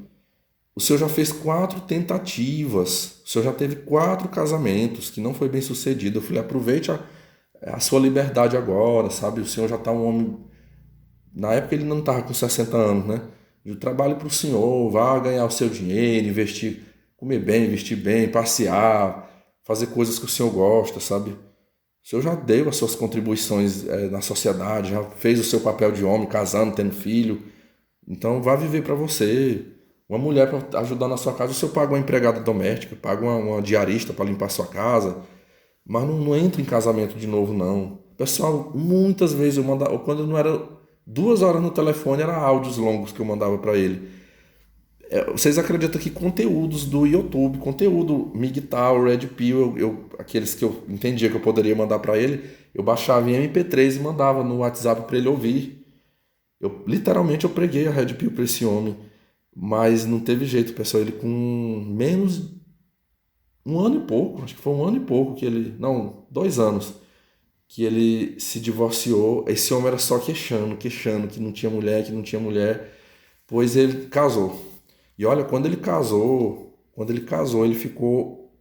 S1: O senhor já fez 4 tentativas, o senhor já teve 4 casamentos que não foi bem sucedido. Eu falei, aproveite a sua liberdade agora, sabe? O senhor já está um homem. Na época ele não estava com 60 anos, né? Eu trabalho para o senhor, vá ganhar o seu dinheiro, investir, comer bem, vestir bem, passear, fazer coisas que o senhor gosta, sabe? O senhor já deu as suas contribuições na sociedade, já fez o seu papel de homem, casando, tendo filho. Então vá viver para você. Uma mulher para ajudar na sua casa, o senhor paga uma empregada doméstica, paga uma diarista para limpar a sua casa, mas não entra em casamento de novo, não. Pessoal, muitas vezes eu mandava, quando não era 2 horas no telefone, era áudios longos que eu mandava para ele. Vocês acreditam que conteúdos do YouTube, conteúdo MGTOW, Red Pill, aqueles que eu entendia que eu poderia mandar para ele, eu baixava em MP3 e mandava no WhatsApp para ele ouvir. Literalmente eu preguei a Red Pill para esse homem, mas não teve jeito, pessoal. Ele com menos um ano e pouco, acho que foi um ano e pouco que ele, não, 2 anos, que ele se divorciou. Esse homem era só queixando, queixando que não tinha mulher, que não tinha mulher, pois ele casou. E olha, quando ele casou, ele ficou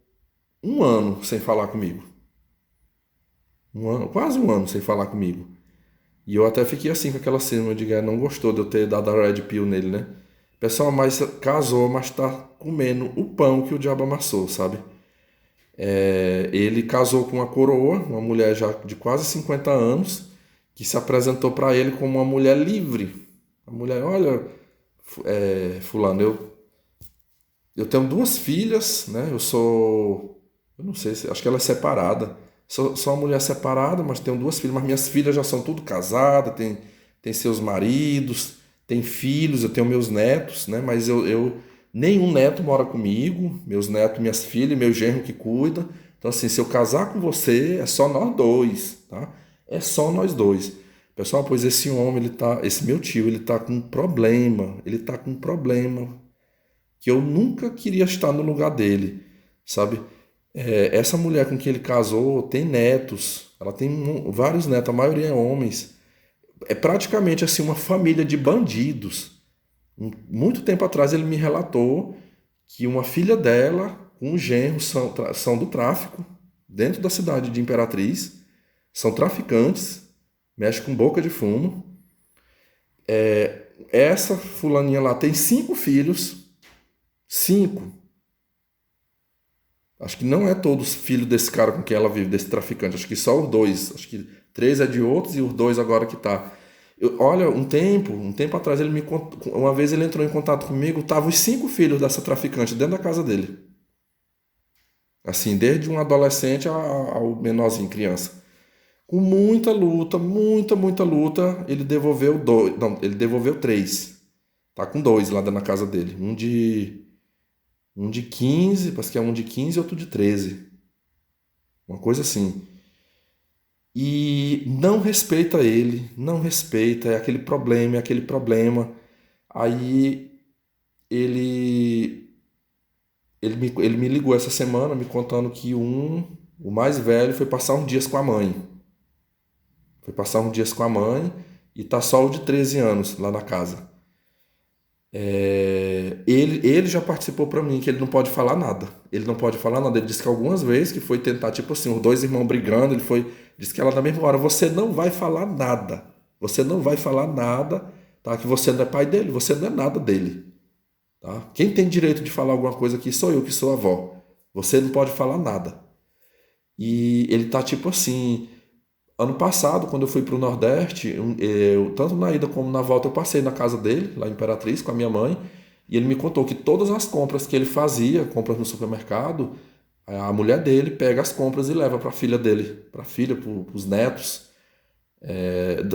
S1: um ano sem falar comigo. Um ano, quase um ano sem falar comigo. E eu até fiquei assim com aquela cena, eu digo, não gostou de eu ter dado a Red Pill nele, né? Pessoal, mas casou, mas tá comendo o pão que o diabo amassou, sabe? Ele casou com uma coroa, uma mulher já de quase 50 anos, que se apresentou para ele como uma mulher livre. A mulher, olha, fulano, eu tenho 2 filhas, né? Eu não sei, acho que ela é separada. Sou uma mulher separada, mas tenho 2 filhas, mas minhas filhas já são tudo casadas, tem seus maridos, tem filhos, eu tenho meus netos, né? Mas nenhum neto mora comigo, meus netos, minhas filhas, meu genro que cuida. Então, assim, se eu casar com você, é só nós dois, tá? É só nós dois. Pessoal, pois esse homem, esse meu tio, ele tá com um problema, que eu nunca queria estar no lugar dele, sabe? Essa mulher com quem ele casou tem netos, ela tem vários netos, a maioria é homens. É praticamente assim uma família de bandidos. Muito tempo atrás ele me relatou que uma filha dela com um genro são do tráfico, dentro da cidade de Imperatriz, são traficantes, mexem com boca de fumo. Essa fulaninha lá tem 5 filhos, 5. Acho que não é todos filhos desse cara com quem ela vive, desse traficante. Acho que só os 2. Acho que 3 é de outros e os 2 agora que tá. Olha, um tempo atrás, ele me contou, uma vez ele entrou em contato comigo, tava os 5 filhos dessa traficante dentro da casa dele. Assim, desde um adolescente ao menorzinho, criança. Com muita luta, muita luta, ele devolveu 2. Não, ele devolveu 3. Tá com 2 lá dentro da casa dele. Um de 15, parece que é um de 15 e outro de 13. Uma coisa assim. E não respeita ele, não respeita, é aquele problema, é aquele problema. Aí ele, ele me ligou essa semana me contando que o mais velho, foi passar uns dias com a mãe. Foi passar uns dias com a mãe e tá só o de 13 anos lá na casa. Ele já participou pra mim que ele não pode falar nada. Ele não pode falar nada. Ele disse que algumas vezes que foi tentar, tipo assim, os dois irmãos brigando, disse que ela na mesma hora, você não vai falar nada. Você não vai falar nada, tá? Que você não é pai dele, você não é nada dele, tá? Quem tem direito de falar alguma coisa aqui sou eu, que sou a avó. Você não pode falar nada. E ele tá tipo assim, ano passado, quando eu fui pro Nordeste, tanto na ida como na volta, eu passei na casa dele, lá em Imperatriz, com a minha mãe, e ele me contou que todas as compras que ele fazia, compras no supermercado, a mulher dele pega as compras e leva para a filha dele, para a filha, para os netos.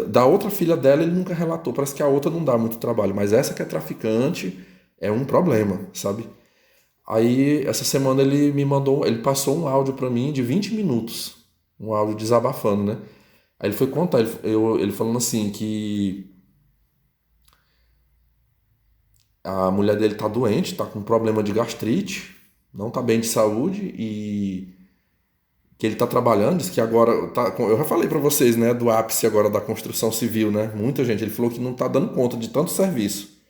S1: Da outra filha dela ele nunca relatou, parece que a outra não dá muito trabalho, mas essa que é traficante é um problema, sabe? Aí essa semana ele passou um áudio para mim de 20 minutos, um áudio desabafando, né? Aí ele foi contar, ele falando assim que a mulher dele tá doente, tá com problema de gastrite, não tá bem de saúde e que ele tá trabalhando, diz que agora eu já falei para vocês, né, do ápice agora da construção civil, né? Muita gente, ele falou que não tá dando conta de tanto serviço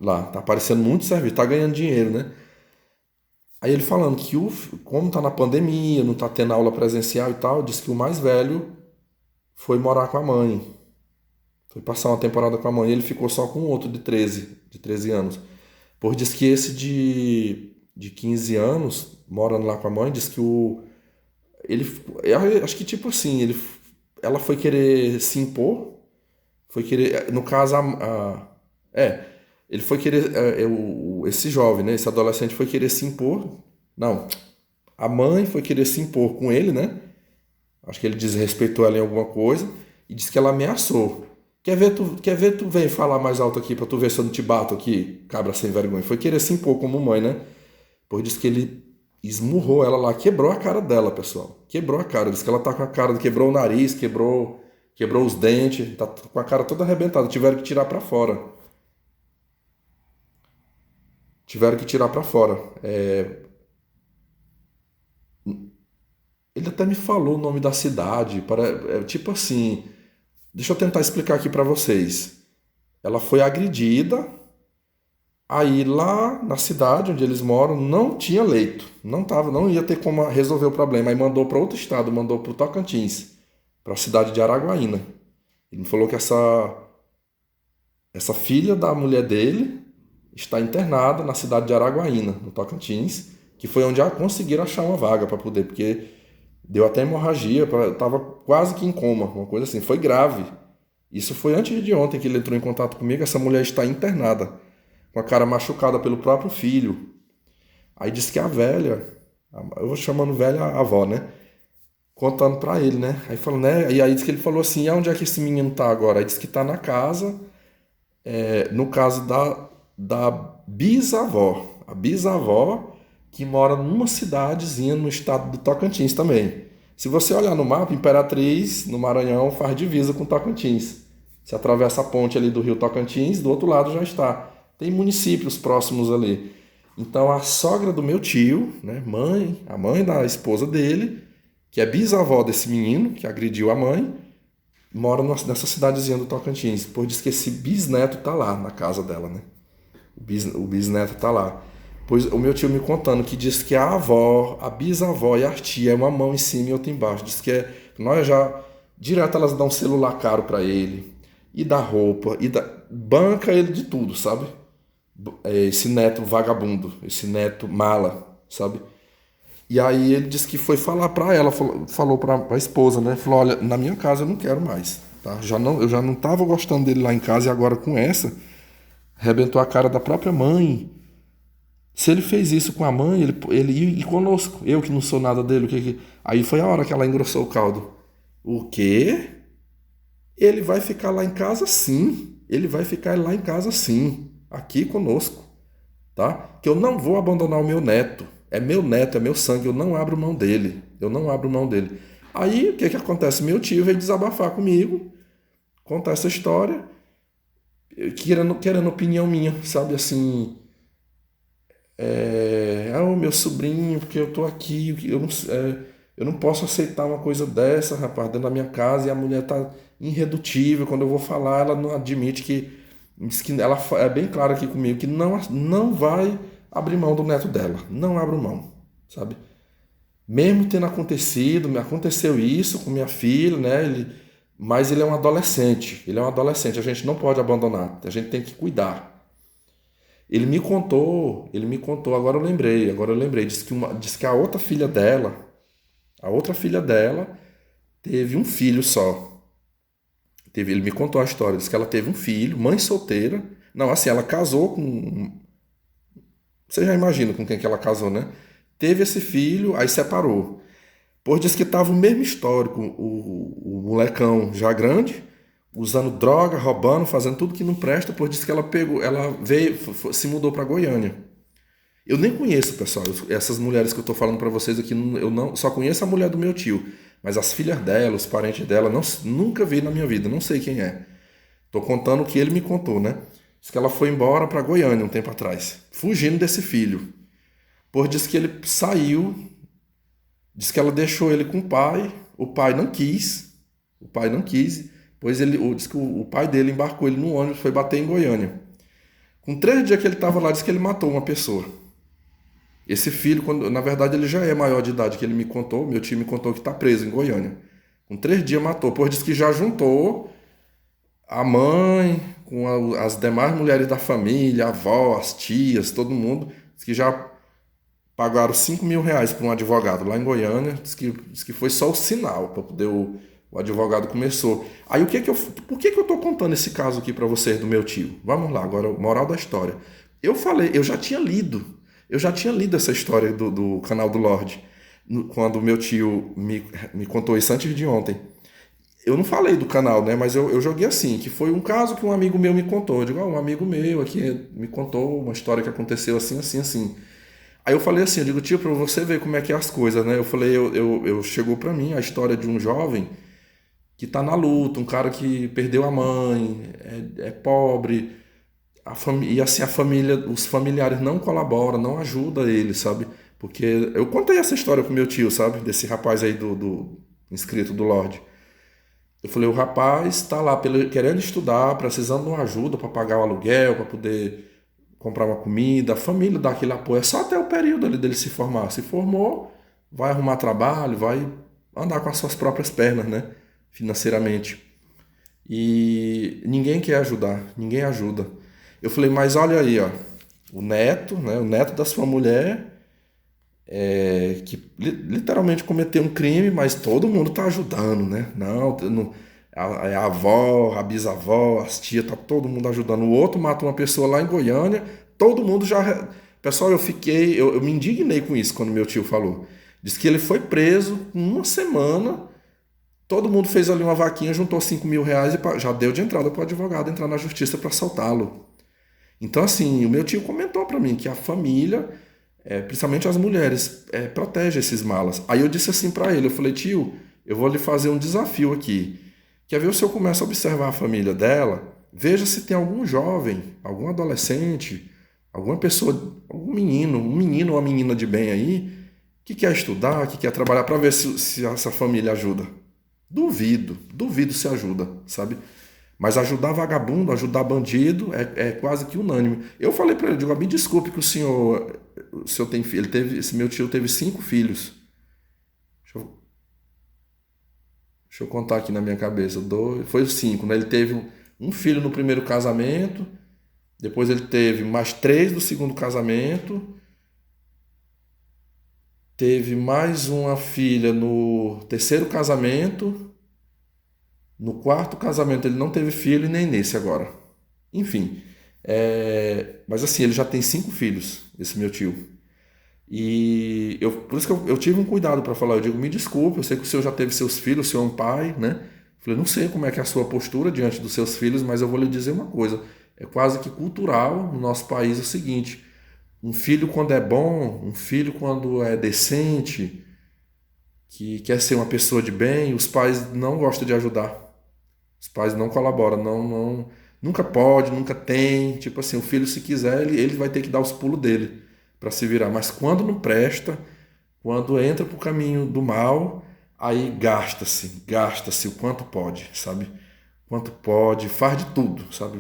S1: lá, tá aparecendo muito serviço, tá ganhando dinheiro, né? Aí ele falando que como tá na pandemia, não tá tendo aula presencial e tal, disse que o mais velho foi morar com a mãe. Foi passar uma temporada com a mãe e ele ficou só com o outro de treze anos. Pois diz que esse de 15 anos, morando lá com a mãe, diz que ele, eu acho que tipo assim, ela foi querer se impor, foi querer, no caso, ele foi querer, esse jovem, né, esse adolescente foi querer se impor, não, a mãe foi querer se impor com ele, né, acho que ele desrespeitou ela em alguma coisa, e disse que ela ameaçou. Quer ver tu vem falar mais alto aqui pra tu ver se eu não te bato aqui, cabra sem vergonha. Foi querer se impor como mãe, né? Pois disse que ele esmurrou ela lá, quebrou a cara dela, pessoal. Quebrou a cara. Diz que ela tá com a cara, quebrou o nariz, quebrou os dentes, tá com a cara toda arrebentada. Tiveram que tirar pra fora. Tiveram que tirar pra fora. Ele até me falou o nome da cidade. Tipo assim, deixa eu tentar explicar aqui pra vocês. Ela foi agredida. Aí lá na cidade onde eles moram não tinha leito, não ia ter como resolver o problema. Aí mandou para outro estado, mandou para o Tocantins, para a cidade de Araguaína. Ele me falou que essa filha da mulher dele está internada na cidade de Araguaína, no Tocantins, que foi onde conseguiram achar uma vaga para poder, porque deu até hemorragia, estava quase que em coma, uma coisa assim, foi grave. Isso foi antes de ontem que ele entrou em contato comigo. Essa mulher está internada, com a cara machucada pelo próprio filho. Aí disse que a velha, eu vou chamando velha a avó, né? Contando pra ele, né? Aí falou, né? E aí disse que ele falou assim: onde é que esse menino tá agora? Aí disse que tá na casa, no caso da bisavó. A bisavó que mora numa cidadezinha no estado do Tocantins também. Se você olhar no mapa, Imperatriz, no Maranhão, faz divisa com Tocantins. Você atravessa a ponte ali do rio Tocantins, do outro lado já está. Tem municípios próximos ali. Então a sogra do meu tio, né, a mãe da esposa dele, que é bisavó desse menino que agrediu a mãe, mora nessa cidadezinha do Tocantins. Pois diz que esse bisneto tá lá na casa dela, né? O bisneto tá lá. Pois o meu tio me contando que diz que a avó, a bisavó e a tia é uma mão em cima e outra embaixo. Diz que nós já direto elas dão um celular caro para ele e dá roupa banca ele de tudo, sabe? Esse neto vagabundo, esse neto mala, sabe? E aí ele disse que foi falar pra ela, falou pra esposa, né? Falou, olha, na minha casa eu não quero mais, tá? Eu já não tava gostando dele lá em casa e agora com essa, arrebentou a cara da própria mãe. Se ele fez isso com a mãe, ele e conosco, eu que não sou nada dele, aí foi a hora que ela engrossou o caldo. O quê? Ele vai ficar lá em casa sim. Ele vai ficar lá em casa sim, aqui conosco, tá? Que eu não vou abandonar o meu neto. É meu neto, é meu sangue, eu não abro mão dele. Eu não abro mão dele. Aí, o que que acontece? Meu tio veio desabafar comigo, contar essa história, querendo opinião minha, sabe? Assim, o meu sobrinho, porque eu tô aqui, eu não posso aceitar uma coisa dessa, rapaz, dentro da minha casa, e a mulher tá irredutível. Quando eu vou falar, ela não admite Diz que ela é bem clara aqui comigo que não vai abrir mão do neto dela. Não abro mão, sabe? Mesmo tendo acontecido, aconteceu isso com minha filha, né? Mas ele é um adolescente. Ele é um adolescente. A gente não pode abandonar. A gente tem que cuidar. Ele me contou, agora eu lembrei, disse que a outra filha dela teve um filho só. Ele me contou a história, disse que ela teve um filho, mãe solteira. Não, assim, ela casou com. Você já imagina com quem que ela casou, né? Teve esse filho, aí separou. Pois disse que tava o mesmo histórico, o molecão já grande, usando droga, roubando, fazendo tudo que não presta, pois disse que ela veio, se mudou para Goiânia. Eu nem conheço, pessoal, essas mulheres que eu tô falando para vocês aqui, eu não só conheço a mulher do meu tio, mas as filhas dela, os parentes dela, nunca vi na minha vida, não sei quem é. Tô contando o que ele me contou, né? Diz que ela foi embora para Goiânia um tempo atrás, fugindo desse filho. Pois disse que ele saiu, diz que ela deixou ele com o pai não quis, o pai não quis, pois diz que o pai dele embarcou ele no ônibus, foi bater em Goiânia. Com 3 dias que ele estava lá, disse que ele matou uma pessoa. Esse filho, na verdade, ele já é maior de idade, que ele me contou, meu tio me contou que está preso em Goiânia. Com 3 dias matou, pois disse que já juntou a mãe com as demais mulheres da família, a avó, as tias, todo mundo, diz que já pagaram R$ 5.000 para um advogado lá em Goiânia. Diz que foi só o sinal para poder o advogado começou. Aí por que eu tô contando esse caso aqui para vocês do meu tio? Vamos lá, agora moral da história. Eu já tinha lido essa história do canal do Lorde, quando o meu tio me contou isso antes de ontem. Eu não falei do canal, né? Mas eu joguei assim, que foi um caso que um amigo meu me contou. Eu digo, um amigo meu aqui me contou uma história que aconteceu assim, assim, assim. Aí eu falei assim, eu digo, tio, pra você ver como é que é as coisas, né? Eu falei, chegou pra mim a história de um jovem que tá na luta, um cara que perdeu a mãe, é pobre, e assim a família, os familiares não colaboram, não ajudam ele, sabe? Porque eu contei essa história pro meu tio, sabe? Desse rapaz aí do inscrito do Lorde. Eu falei, o rapaz tá lá querendo estudar, precisando de uma ajuda para pagar o aluguel, para poder comprar uma comida, a família dá aquele apoio, é só até o período ali dele se formar. Se formou, vai arrumar trabalho, vai andar com as suas próprias pernas, né? Financeiramente. E ninguém quer ajudar, ninguém ajuda. Eu falei, mas olha aí, ó, o neto, né? O neto da sua mulher, que literalmente cometeu um crime, mas todo mundo tá ajudando, né? Não, a avó, a bisavó, as tias, tá todo mundo ajudando. O outro mata uma pessoa lá em Goiânia, todo mundo já. Pessoal, eu me indignei com isso quando meu tio falou. Diz que ele foi preso uma semana, todo mundo fez ali uma vaquinha, juntou R$ 5.000 e já deu de entrada para o advogado entrar na justiça para soltá-lo. Então, assim, o meu tio comentou para mim que a família, principalmente as mulheres, protege esses malas. Aí eu disse assim para ele, eu falei, tio, eu vou lhe fazer um desafio aqui. Quer ver se eu começo a observar a família dela? Veja se tem algum jovem, algum adolescente, alguma pessoa, algum menino, um menino ou uma menina de bem aí, que quer estudar, que quer trabalhar para ver se essa família ajuda. Duvido se ajuda, sabe? Mas ajudar vagabundo, ajudar bandido é quase que unânime. Eu falei para ele, digo, me desculpe que o senhor tem filho. Esse meu tio teve 5 filhos. Deixa eu, deixa eu contar aqui na minha cabeça. Foi os 5, né? Ele teve um filho no primeiro casamento, depois ele teve mais 3 do segundo casamento, teve mais uma filha no terceiro casamento. No quarto casamento ele não teve filho e nem nesse agora. Enfim, mas assim, ele já tem 5 filhos, esse meu tio. Por isso que eu tive um cuidado para falar. Eu digo, me desculpe, eu sei que o senhor já teve seus filhos, o senhor é um pai, né? Eu falei, não sei como é que é a sua postura diante dos seus filhos, mas eu vou lhe dizer uma coisa. É quase que cultural no nosso país o seguinte: um filho quando é bom, um filho quando é decente, que quer ser uma pessoa de bem, os pais não gostam de ajudar. Os pais não colaboram, nunca pode, nunca tem. Tipo assim, o filho, se quiser, ele vai ter que dar os pulos dele para se virar. Mas quando não presta, quando entra pro caminho do mal, aí gasta-se o quanto pode, sabe? Quanto pode, faz de tudo, sabe?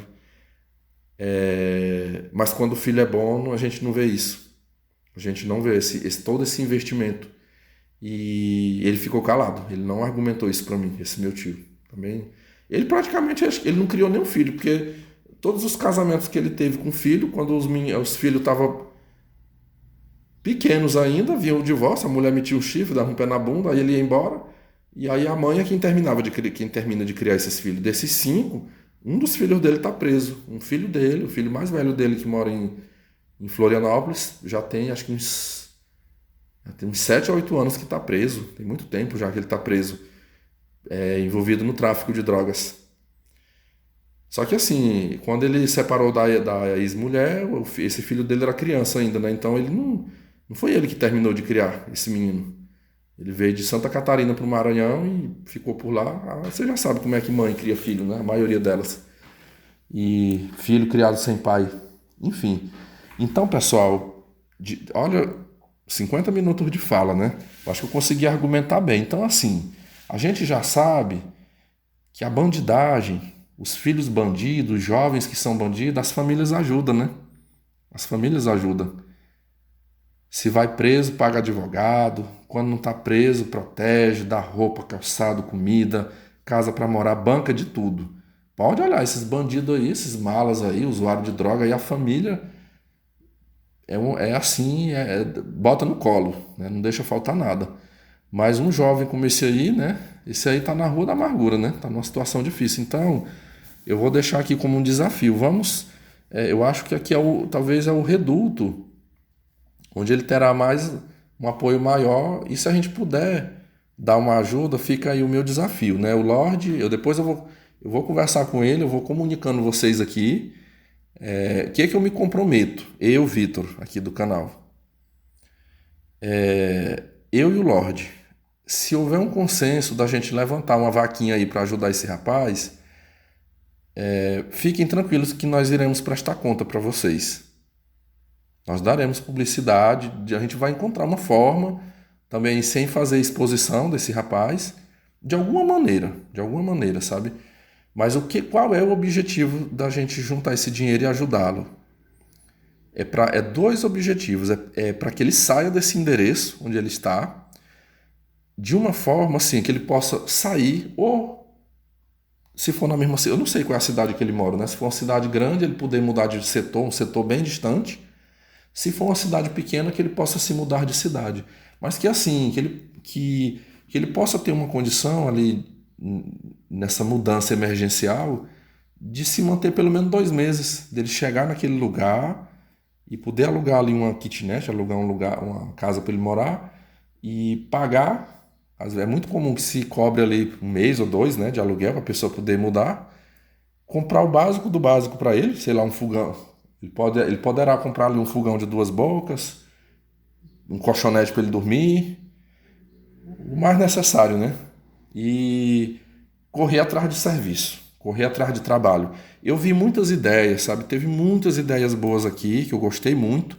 S1: Mas quando o filho é bom, a gente não vê isso. A gente não vê todo esse investimento. E ele ficou calado. Ele não argumentou isso para mim, esse meu tio. Também. Ele praticamente acho que ele não criou nenhum filho, porque todos os casamentos que ele teve com filho, quando os filhos estavam pequenos ainda, vinha o divórcio, a mulher metia o chifre, dava um pé na bunda, aí ele ia embora. E aí a mãe é quem termina de criar esses filhos. Desses cinco, um dos filhos dele está preso. Um filho dele, o filho mais velho dele que mora em Florianópolis, acho que já tem uns 7 a 8 anos que está preso. Tem muito tempo já que ele está preso, envolvido no tráfico de drogas. Só que assim, quando ele separou da ex-mulher, esse filho dele era criança ainda, né? Então ele não foi ele que terminou de criar esse menino. Ele veio de Santa Catarina para o Maranhão e ficou por lá. Você já sabe como é que mãe cria filho, né? A maioria delas. E filho criado sem pai. Enfim. Então, pessoal, olha, 50 minutos de fala, né? Eu acho que eu consegui argumentar bem. Então, assim, a gente já sabe que a bandidagem, os filhos bandidos, os jovens que são bandidos, as famílias ajudam, né? As famílias ajudam. Se vai preso, paga advogado. Quando não está preso, protege, dá roupa, calçado, comida, casa para morar, banca de tudo. Pode olhar esses bandidos aí, esses malas aí, usuário de droga, aí a família assim, bota no colo, né? Não deixa faltar nada. Mas um jovem como esse aí, né? Esse aí tá na rua da amargura, né? Tá numa situação difícil. Então, eu vou deixar aqui como um desafio. Eu acho que aqui talvez é o reduto onde ele terá mais um apoio maior. E se a gente puder dar uma ajuda, fica aí o meu desafio, né? O Lorde, depois eu vou conversar com ele, eu vou comunicando vocês aqui. O que é que eu me comprometo? Eu, Vitor, aqui do canal. Eu e o Lorde. Se houver um consenso da gente levantar uma vaquinha aí para ajudar esse rapaz, fiquem tranquilos que nós iremos prestar conta para vocês. Nós daremos publicidade, a gente vai encontrar uma forma, também sem fazer exposição desse rapaz, de alguma maneira, sabe? Mas qual é o objetivo da gente juntar esse dinheiro e ajudá-lo? É dois objetivos. Para que ele saia desse endereço onde ele está, de uma forma assim, que ele possa sair, ou se for na mesma cidade, eu não sei qual é a cidade que ele mora, né? Se for uma cidade grande, ele poder mudar de setor, um setor bem distante. Se for uma cidade pequena, que ele possa se mudar de cidade. Mas que assim, que ele possa ter uma condição ali, nessa mudança emergencial, de se manter pelo menos 2 meses, dele chegar naquele lugar e poder alugar ali uma kitnet, alugar uma casa para ele morar e pagar. É muito comum que se cobre ali 1 mês ou 2, né, de aluguel para a pessoa poder mudar, comprar o básico do básico para ele, sei lá, um fogão. Ele poderá comprar ali um fogão de 2 bocas, um colchonete para ele dormir, o mais necessário, né? E correr atrás de serviço, correr atrás de trabalho. Eu vi muitas ideias, sabe? Teve muitas ideias boas aqui que eu gostei muito.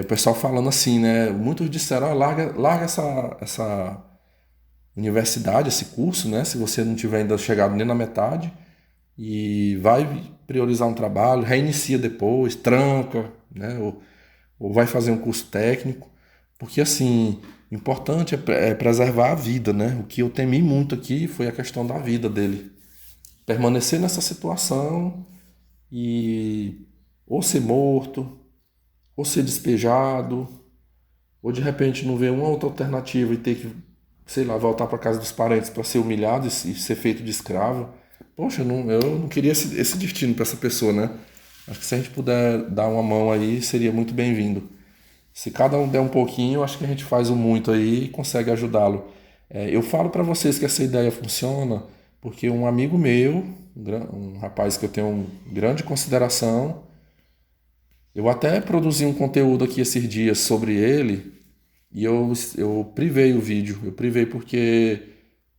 S1: O pessoal falando assim, né? Muitos disseram, larga essa universidade, esse curso, né? Se você não tiver ainda chegado nem na metade, e vai priorizar um trabalho, reinicia depois, tranca, né? Ou vai fazer um curso técnico, porque assim, o importante é preservar a vida, né? O que eu temi muito aqui foi a questão da vida dele. Permanecer nessa situação e ou ser morto, ou ser despejado, ou de repente não ver uma outra alternativa e ter que, sei lá, voltar para casa dos parentes para ser humilhado e ser feito de escravo. Poxa, eu não queria esse destino para essa pessoa, né? Acho que se a gente puder dar uma mão aí, seria muito bem-vindo. Se cada um der um pouquinho, acho que a gente faz o muito aí e consegue ajudá-lo. Eu falo para vocês que essa ideia funciona porque um amigo meu, um rapaz que eu tenho grande consideração, eu até produzi um conteúdo aqui esses dias sobre ele e eu privei o vídeo. Eu privei porque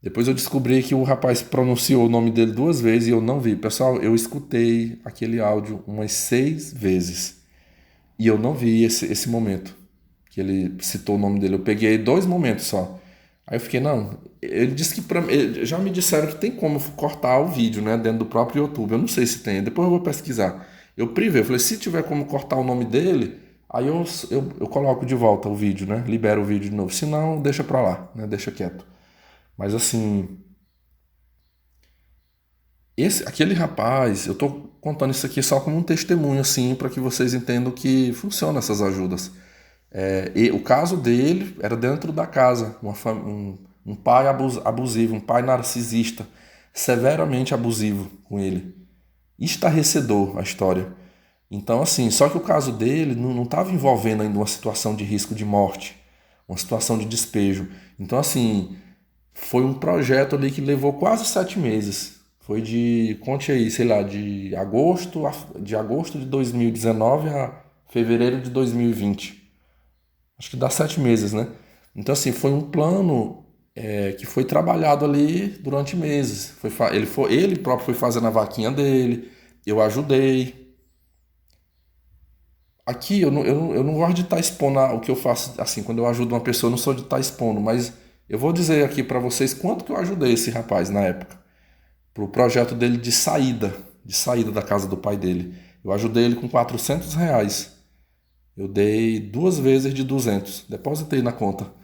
S1: depois eu descobri que o rapaz pronunciou o nome dele 2 vezes e eu não vi. Pessoal, eu escutei aquele áudio umas 6 vezes e eu não vi esse momento que ele citou o nome dele. Eu peguei 2 momentos só. Aí eu fiquei, não. Ele disse que já me disseram que tem como cortar o vídeo, né, dentro do próprio YouTube. Eu não sei se tem, depois eu vou pesquisar. Eu privei, eu falei, se tiver como cortar o nome dele, aí eu coloco de volta o vídeo, né? Libero o vídeo de novo. Se não, deixa pra lá, né? Deixa quieto. Mas assim, aquele rapaz, eu tô contando isso aqui só como um testemunho, assim, para que vocês entendam que funcionam essas ajudas. E o caso dele era dentro da casa, um pai abusivo, um pai narcisista, severamente abusivo com ele. Estarrecedor a história. Então, assim, só que o caso dele não estava envolvendo ainda uma situação de risco de morte, uma situação de despejo. Então, assim, foi um projeto ali que levou quase 7 meses. Foi conte aí, sei lá, de agosto de 2019 a fevereiro de 2020. Acho que dá 7 meses, né? Então, assim, foi um plano que foi trabalhado ali durante meses. Ele próprio foi fazendo a vaquinha dele, eu ajudei. Aqui eu não gosto de estar expondo o que eu faço, assim, quando eu ajudo uma pessoa, eu não sou de estar expondo, mas eu vou dizer aqui para vocês quanto que eu ajudei esse rapaz na época, pro projeto dele de saída da casa do pai dele. Eu ajudei ele com R$ 400. Eu dei 2 vezes de 200, depositei na conta.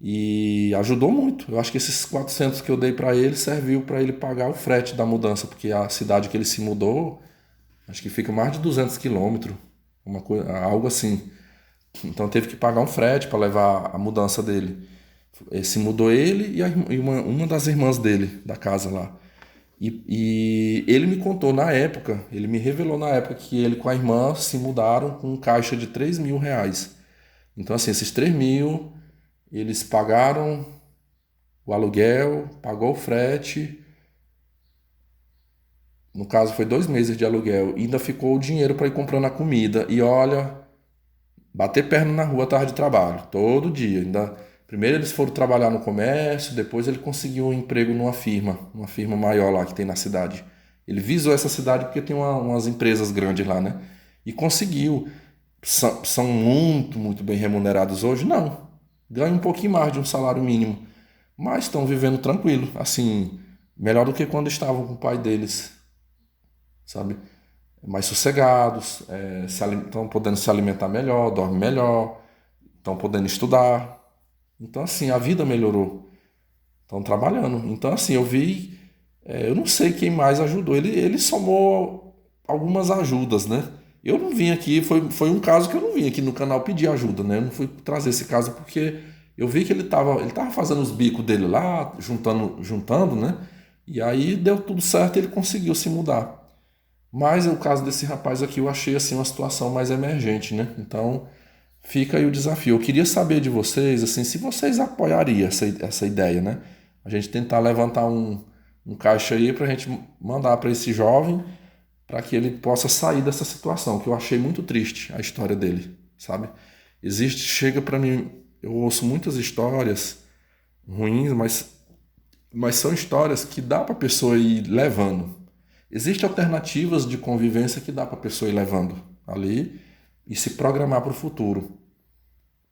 S1: E ajudou muito. Eu acho que esses 400 que eu dei para ele serviu para ele pagar o frete da mudança, porque a cidade que ele se mudou, acho que fica mais de 200 quilômetros, algo assim. Então teve que pagar um frete para levar a mudança dele. Se mudou ele e uma das irmãs dele, da casa lá. E ele me contou na época, ele me revelou na época que ele com a irmã se mudaram com um caixa de R$ 3.000. Então, assim, esses 3.000, eles pagaram o aluguel, pagou o frete. No caso, foi 2 meses de aluguel. E ainda ficou o dinheiro para ir comprando a comida. E olha, bater perna na rua tarde de trabalho, todo dia. Primeiro eles foram trabalhar no comércio, depois ele conseguiu um emprego uma firma maior lá que tem na cidade. Ele visou essa cidade porque tem umas empresas grandes lá, né? E conseguiu. São muito, muito bem remunerados hoje? Não. Ganham um pouquinho mais de um salário mínimo. Mas estão vivendo tranquilo, assim, melhor do que quando estavam com o pai deles, sabe? Mais sossegados, estão podendo se alimentar melhor, dormem melhor, estão podendo estudar. Então, assim, a vida melhorou. Estão trabalhando. Então, assim, eu vi. Eu não sei quem mais ajudou. Ele somou algumas ajudas, né? Eu não vim aqui, foi um caso que eu não vim aqui no canal pedir ajuda, né? Eu não fui trazer esse caso porque eu vi que ele tava fazendo os bicos dele lá, juntando, né? E aí deu tudo certo e ele conseguiu se mudar. Mas o caso desse rapaz aqui eu achei assim uma situação mais emergente, né? Então fica aí o desafio. Eu queria saber de vocês, assim, se vocês apoiariam essa ideia, né? A gente tentar levantar um caixa aí para a gente mandar para esse jovem para que ele possa sair dessa situação, que eu achei muito triste a história dele, sabe? Chega para mim, eu ouço muitas histórias ruins, mas são histórias que dá para a pessoa ir levando. Existem alternativas de convivência que dá para a pessoa ir levando ali e se programar para o futuro.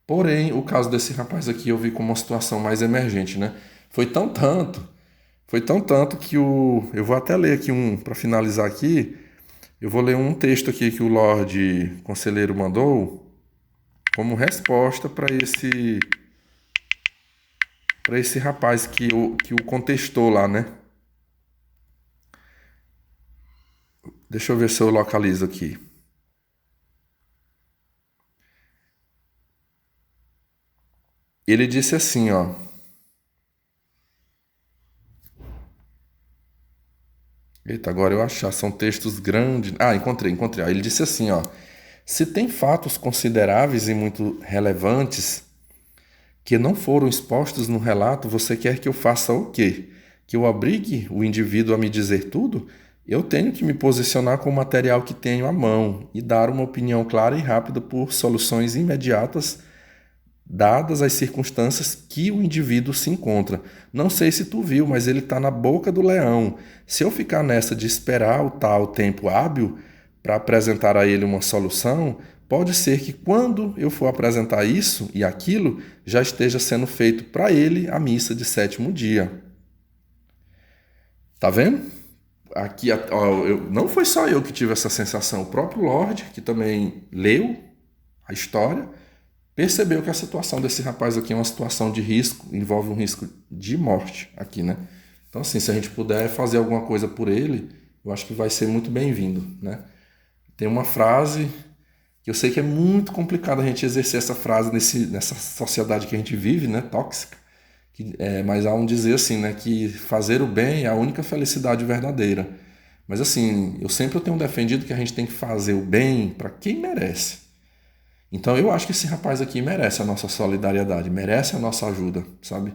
S1: Porém, o caso desse rapaz aqui eu vi como uma situação mais emergente, né? Foi tão tanto, foi tão tanto que eu vou até ler aqui para finalizar aqui, eu vou ler um texto aqui que o Lorde Conselheiro mandou como resposta para esse rapaz que o contestou lá, né? Deixa eu ver se eu localizo aqui. Ele disse assim, ó. Eita, agora eu achar, são textos grandes. Ah, encontrei. Ó, ele disse assim, ó. Se tem fatos consideráveis e muito relevantes que não foram expostos no relato, você quer que eu faça o quê? Que eu obrigue o indivíduo a me dizer tudo? Eu tenho que me posicionar com o material que tenho à mão e dar uma opinião clara e rápida por soluções imediatas dadas as circunstâncias que o indivíduo se encontra. Não sei se tu viu, mas ele está na boca do leão. Se eu ficar nessa de esperar o tal tempo hábil para apresentar a ele uma solução, pode ser que quando eu for apresentar isso e aquilo, já esteja sendo feito para ele a missa de sétimo dia. Tá vendo? aqui, ó, não foi só eu que tive essa sensação, o próprio Lorde, que também leu a história, percebeu que a situação desse rapaz aqui é uma situação de risco, envolve um risco de morte aqui, né? Então, assim, se a gente puder fazer alguma coisa por ele, eu acho que vai ser muito bem-vindo, né? Tem uma frase que eu sei que é muito complicado a gente exercer essa frase nessa sociedade que a gente vive, né? Tóxica. Mas há um dizer assim, né? Que fazer o bem é a única felicidade verdadeira. Mas assim, eu sempre tenho defendido que a gente tem que fazer o bem para quem merece. Então eu acho que esse rapaz aqui merece a nossa solidariedade, merece a nossa ajuda, sabe?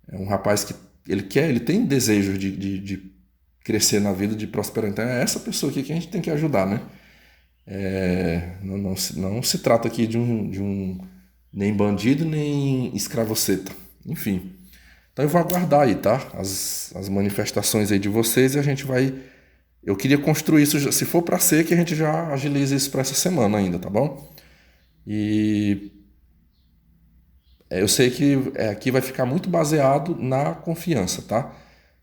S1: É um rapaz que ele tem desejo de crescer na vida, de prosperar. Então é essa pessoa aqui que a gente tem que ajudar, né? Não se trata aqui de um nem bandido, nem escravoceta. Enfim. Então eu vou aguardar aí, tá? As manifestações aí de vocês e a gente vai. Eu queria construir isso, se for para ser, que a gente já agilize isso para essa semana ainda, tá bom? E eu sei que aqui vai ficar muito baseado na confiança, tá?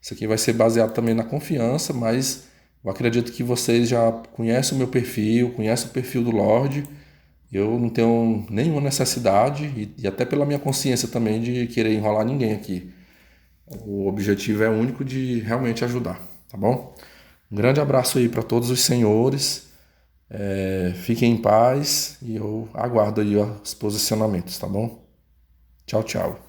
S1: Isso aqui vai ser baseado também na confiança, mas eu acredito que vocês já conhecem o meu perfil, conhecem o perfil do Lorde. Eu não tenho nenhuma necessidade, e até pela minha consciência também, de querer enrolar ninguém aqui. O objetivo é único de realmente ajudar, tá bom? Um grande abraço aí para todos os senhores. Fiquem em paz e eu aguardo aí os posicionamentos, tá bom? Tchau, tchau.